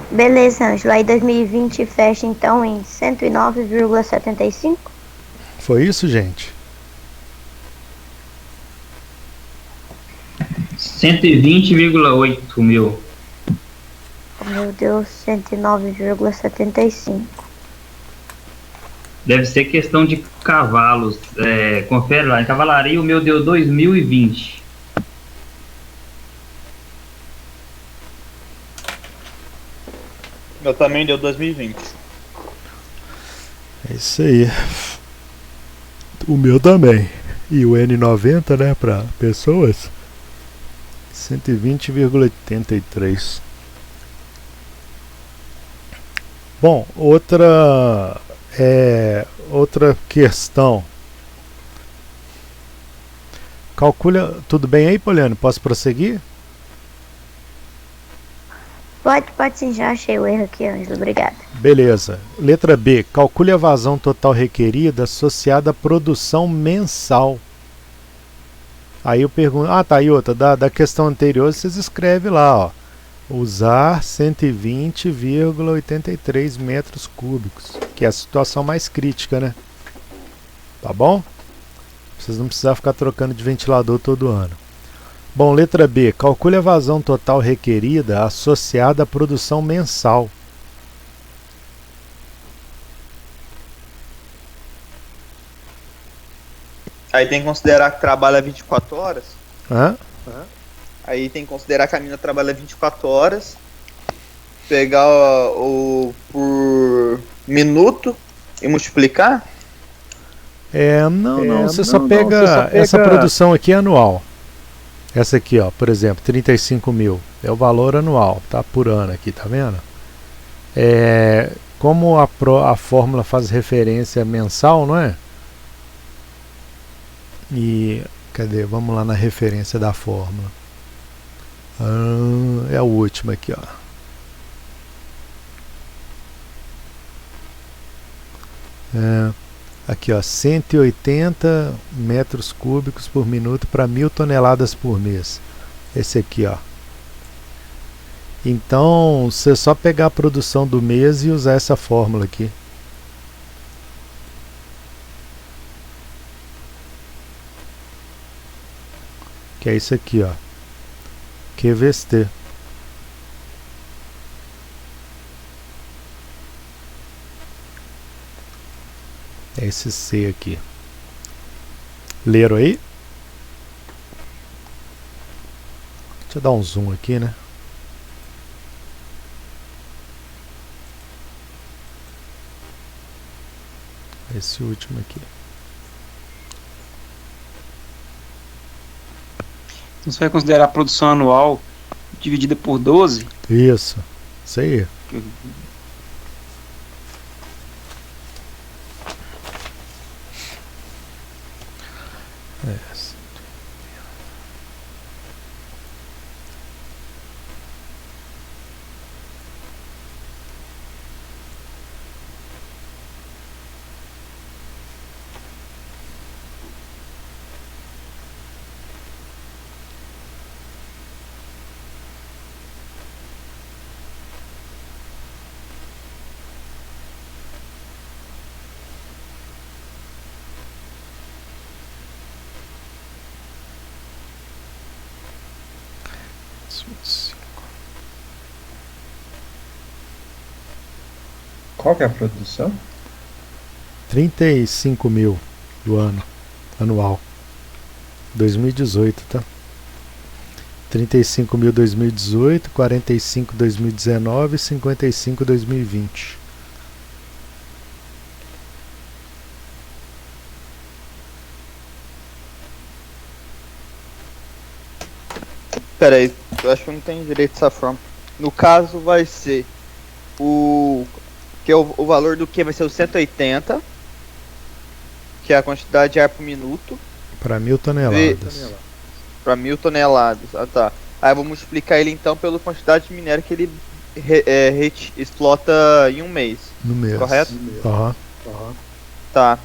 Beleza, Ângelo. Aí 2020 fecha então em 109,75? Foi isso, gente? 120,8 mil. Oh, meu Deus, 109,75. Deve ser questão de cavalos. Confere lá, em cavalaria o meu deu 2020. Eu também deu 2020. É isso aí. O meu também. E o N90, né, para pessoas? 120,83. Bom, outra questão. Calcula. Tudo bem aí, Poliano? Posso prosseguir? Pode sim, já achei o erro aqui, Ângelo. Obrigada. Beleza. Letra B. Calcule a vazão total requerida associada à produção mensal. Aí eu pergunto... Ah, tá. E outra. Da questão anterior, vocês escrevem lá, ó. Usar 120,83 metros cúbicos. Que é a situação mais crítica, né? Tá bom? Vocês não precisam ficar trocando de ventilador todo ano. Bom, letra B. Calcule a vazão total requerida associada à produção mensal. Aí tem que considerar que trabalha 24 horas. Hã? Aí tem que considerar que a mina trabalha 24 horas. Pegar o por minuto e multiplicar. Não. Você só pega essa produção aqui anual. Essa aqui, ó, por exemplo, 35 mil. É o valor anual, tá? Por ano aqui, tá vendo? Como a fórmula faz referência mensal, não é? E Cadê? Vamos lá na referência da fórmula. É a última aqui, ó. Aqui, ó, 180 metros cúbicos por minuto para 1000 toneladas por mês. Esse aqui, ó. Então, você só pegar a produção do mês e usar essa fórmula aqui. Que é isso aqui, ó. QVST. É esse C aqui. Leram aí? Deixa eu dar um zoom aqui, né? Esse último aqui. Então você vai considerar a produção anual dividida por 12? Isso aí. Qual que é a produção? 35 mil do ano, anual. 2018, tá? 35 mil 2018, 45 2019 e 55 2020. Pera aí, eu acho que eu não tenho direito dessa forma. No caso vai ser o valor do que vai ser o 180, que é a quantidade de ar por minuto. Para 1000 toneladas. Para 1000 toneladas. Ah, tá. Aí eu vou multiplicar ele então pela quantidade de minério que ele explota em um mês. No mês. Correto? Aham. Tá.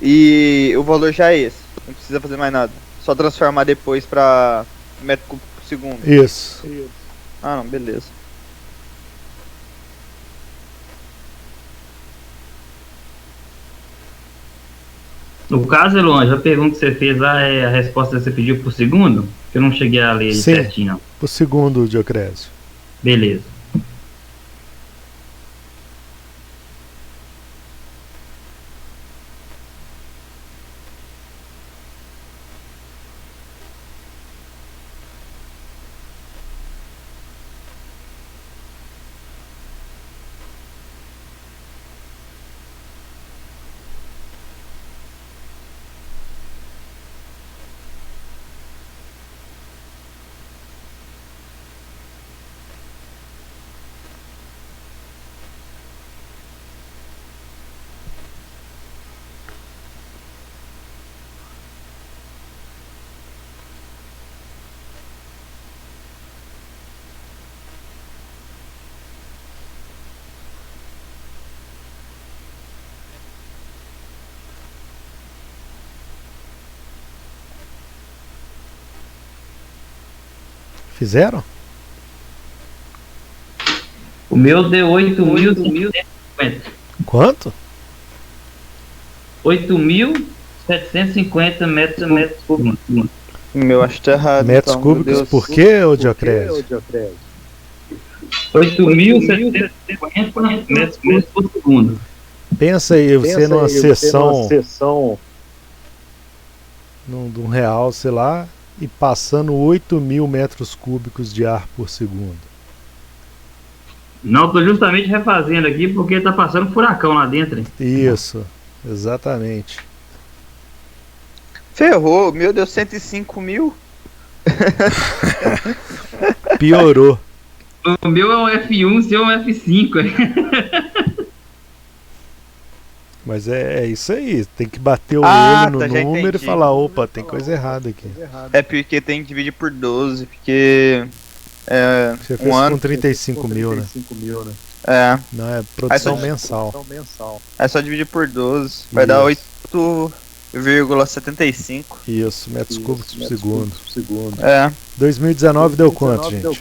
E o valor já é esse. Não precisa fazer mais nada. Só transformar depois para metro cúbico por segundo. Isso. Ah, não, beleza. No caso, Elon, a pergunta que você fez lá é a resposta que você pediu por segundo? Eu não cheguei a ler certinho, não. Por segundo, Diocrésio. Beleza. Fizeram? O meu deu 8.750. Quanto? 8.750 metros cúbicos. Meu, acho que tá errado. Metros então, cúbicos por quê, ô Diocrésio? 8.750 metros cúbicos por segundo. Pensa aí, você numa sessão de um real, sei lá, e passando 8.000 metros cúbicos de ar por segundo. Não, tô justamente refazendo aqui porque tá passando furacão lá dentro. Hein? Isso, exatamente. Ferrou, meu Deus, 105 mil? Piorou. O meu é um F1, o seu é um F5. Mas é isso aí, tem que bater o Ah, olho no tá, já número entendi. e falar, opa, tem coisa errada aqui. É porque tem que dividir por 12, porque Você fez com 35 mil, né? É, Não, é produção Aí só- mensal. é só dividir por 12, vai dar Isso. 8,75. Isso, metros cúbicos por segundo. É, 2019 deu quanto, gente?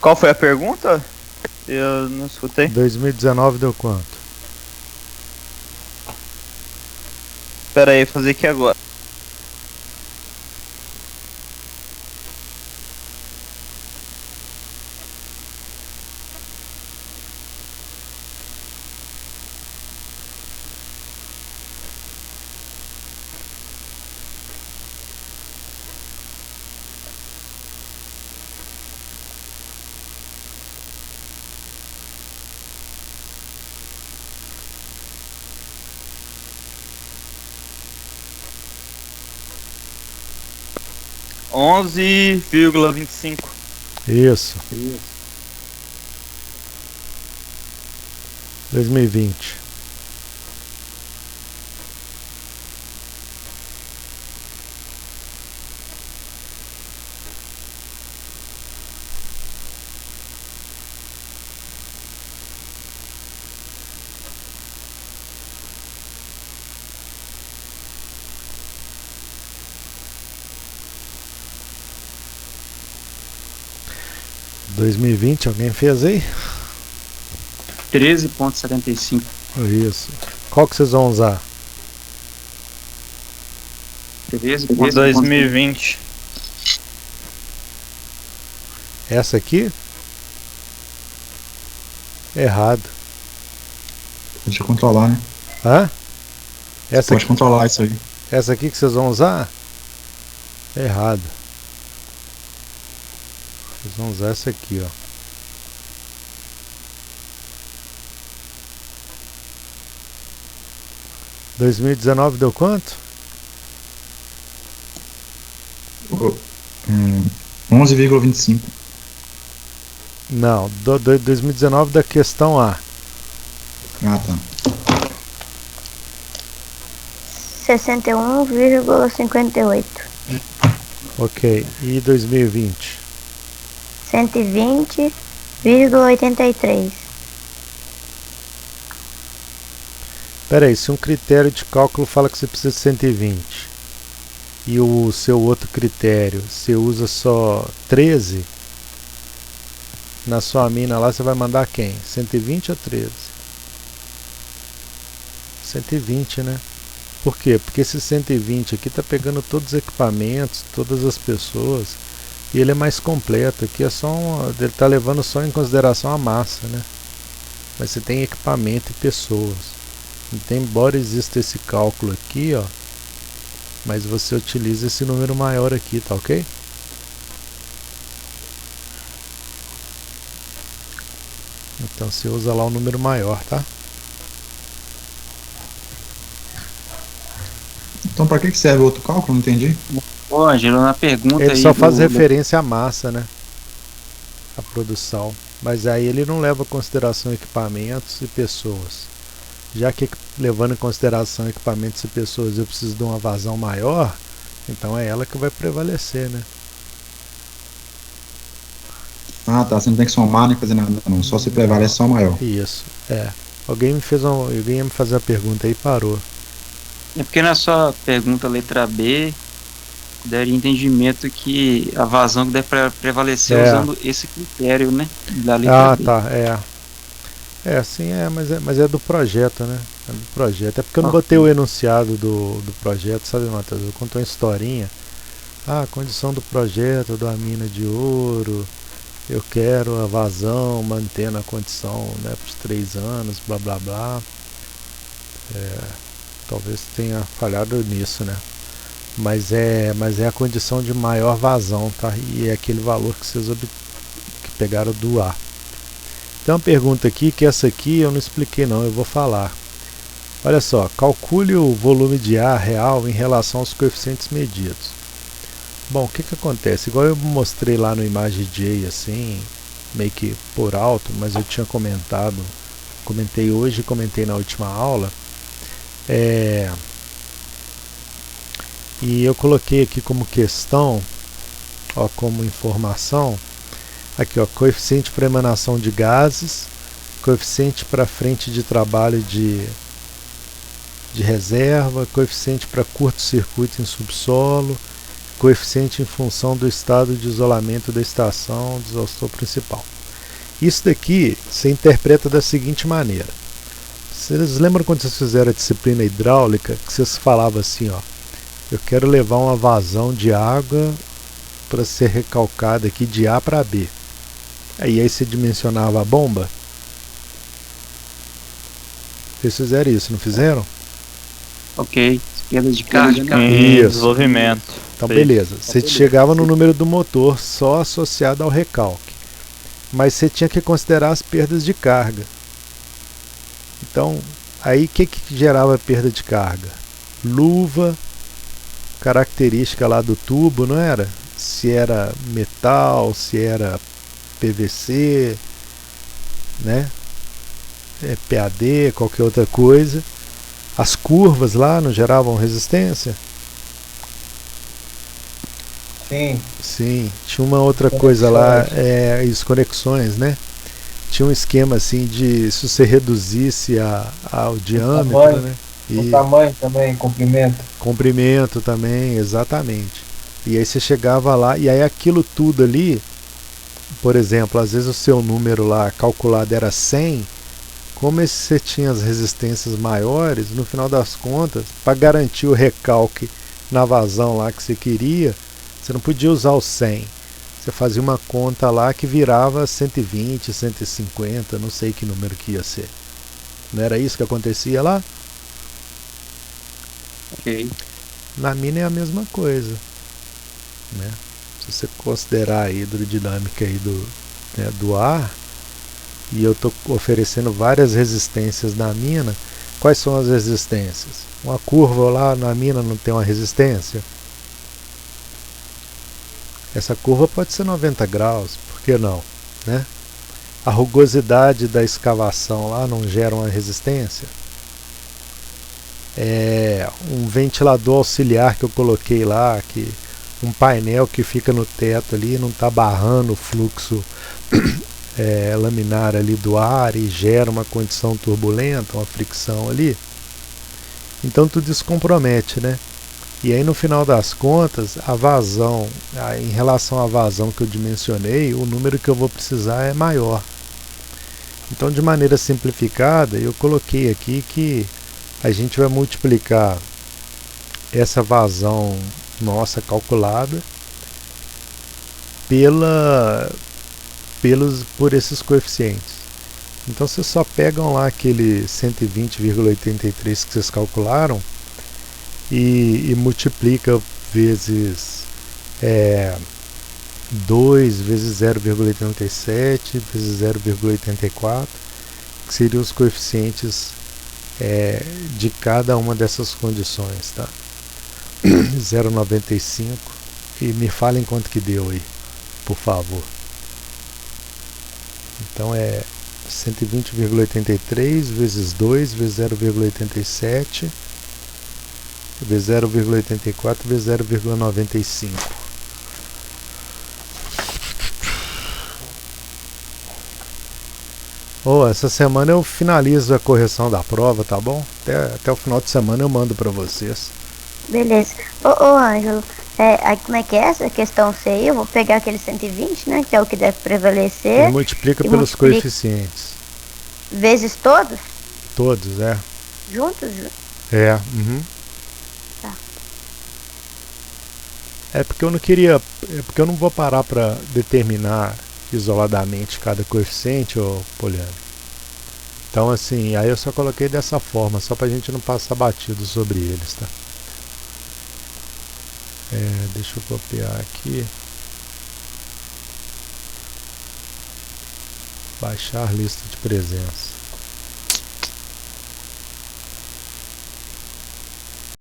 qual foi a pergunta? Eu não escutei. 2019 deu quanto? Pera aí, fazer aqui agora. $11,25. Isso. 2020. Alguém fez aí? 13,75. Isso. Qual que vocês vão usar? 2020. Essa aqui? Errado. Deixa eu controlar, né? Hã? Essa Pode aqui, controlar isso aí. essa aqui que vocês vão usar? Errado. Vocês vão usar essa aqui, ó. (2019) deu quanto? 11,25. Não, 2019 da questão A. Ah, tá. 61,58. Ok. E 2020? 120,83. Pera aí, se um critério de cálculo fala que você precisa de 120 e o seu outro critério você usa só 13, na sua mina lá você vai mandar quem? 120 ou 13? 120, né? Por quê? Porque esse 120 aqui tá pegando todos os equipamentos, todas as pessoas, e ele é mais completo. Aqui é só ele tá levando só em consideração a massa, né? Mas você tem equipamento e pessoas. Então, embora exista esse cálculo aqui, ó, mas você utiliza esse número maior aqui, tá ok? Então você usa lá o número maior, tá? Então, para que serve o outro cálculo? Não entendi. Ô, Ângelo, na pergunta Ele aí só faz referência à massa, né? A produção. Mas aí ele não leva em consideração equipamentos e pessoas. Já que levando em consideração equipamentos e pessoas eu preciso de uma vazão maior, então é ela que vai prevalecer, né? Ah, tá. Você não tem que somar nem fazer nada, não. Só se prevalece só o maior. Isso, é. Alguém ia me fazer uma pergunta aí e parou. É porque na sua pergunta, letra B, daria entendimento que a vazão deve prevalecer usando esse critério, né? Da letra B. Tá, sim, mas é do projeto, né? É do projeto. É porque eu não botei o enunciado do projeto, sabe, Matheus? Eu conto uma historinha. A condição do projeto da mina de ouro, eu quero a vazão mantendo a condição, né, para os 3 anos, blá blá blá. Talvez tenha falhado nisso, né? mas é a condição de maior vazão, tá? E é aquele valor que vocês que pegaram do ar. Tem uma pergunta aqui, que essa aqui eu não expliquei não, eu vou falar. Olha só, calcule o volume de ar real em relação aos coeficientes medidos. Bom, o que acontece? Igual eu mostrei lá no ImageJ, assim, meio que por alto, mas eu tinha comentei hoje e comentei na última aula. E eu coloquei aqui como questão, ó, como informação, aqui ó, coeficiente para emanação de gases, coeficiente para frente de trabalho de reserva, coeficiente para curto-circuito em subsolo, coeficiente em função do estado de isolamento da estação do exaustor principal. Isso daqui você interpreta da seguinte maneira. Vocês lembram quando vocês fizeram a disciplina hidráulica, que vocês falavam assim, ó, eu quero levar uma vazão de água para ser recalcada aqui de A para B. Aí você dimensionava a bomba? Vocês fizeram isso, não fizeram? Ok, perda de carga, né? Isso. Desenvolvimento. Então beleza, você chegava no número do motor só associado ao recalque, mas você tinha que considerar as perdas de carga. Então, aí o que gerava perda de carga? Luva, característica lá do tubo, não era? Se era metal, se era PVC, né? PAD, qualquer outra coisa. As curvas lá não geravam resistência? Sim, tinha uma outra coisa lá, as conexões, né? Tinha um esquema assim de se você reduzisse o diâmetro, tamanho, né? O tamanho também, comprimento. Comprimento também, exatamente. E aí você chegava lá, e aí aquilo tudo ali, por exemplo, às vezes o seu número lá calculado era 100, como você tinha as resistências maiores, no final das contas, para garantir o recalque na vazão lá que você queria, você não podia usar o 100. Você fazia uma conta lá que virava 120, 150, não sei que número que ia ser. Não era isso que acontecia lá? Ok. Na mina é a mesma coisa, né? Se você considerar a hidrodinâmica aí do ar, e eu estou oferecendo várias resistências na mina, quais são as resistências? Uma curva lá na mina não tem uma resistência? Essa curva pode ser 90 graus, por que não? Né? A rugosidade da escavação lá não gera uma resistência? Um ventilador auxiliar que eu coloquei lá, um painel que fica no teto ali, não está barrando o fluxo laminar ali do ar e gera uma condição turbulenta, uma fricção ali. Então tudo isso compromete, né? E aí no final das contas, a vazão, em relação à vazão que eu dimensionei, o número que eu vou precisar é maior. Então de maneira simplificada, eu coloquei aqui que a gente vai multiplicar essa vazão nossa calculada por esses coeficientes. Então vocês só pegam lá aquele 120,83 que vocês calcularam e multiplica vezes 2 vezes 0,87 vezes 0,84, que seriam os coeficientes de cada uma dessas condições, tá? 0,95, e me falem quanto que deu aí, por favor. Então é 120,83 vezes 2 vezes 0,87 vezes 0,84 vezes 0,95. Essa semana eu finalizo a correção da prova, tá bom? Até o final de semana eu mando para vocês. Beleza. Ângelo, aí como é que é essa questão C aí? Eu vou pegar aquele 120, né? Que é o que deve prevalecer. E multiplica pelos coeficientes. Vezes todos? Todos, Juntos? Uhum. Tá. Porque eu não queria. Porque eu não vou parar para determinar isoladamente cada coeficiente, Poliano. Então assim, aí eu só coloquei dessa forma, só pra gente não passar batido sobre eles, tá? Deixa eu copiar aqui. Baixar lista de presença.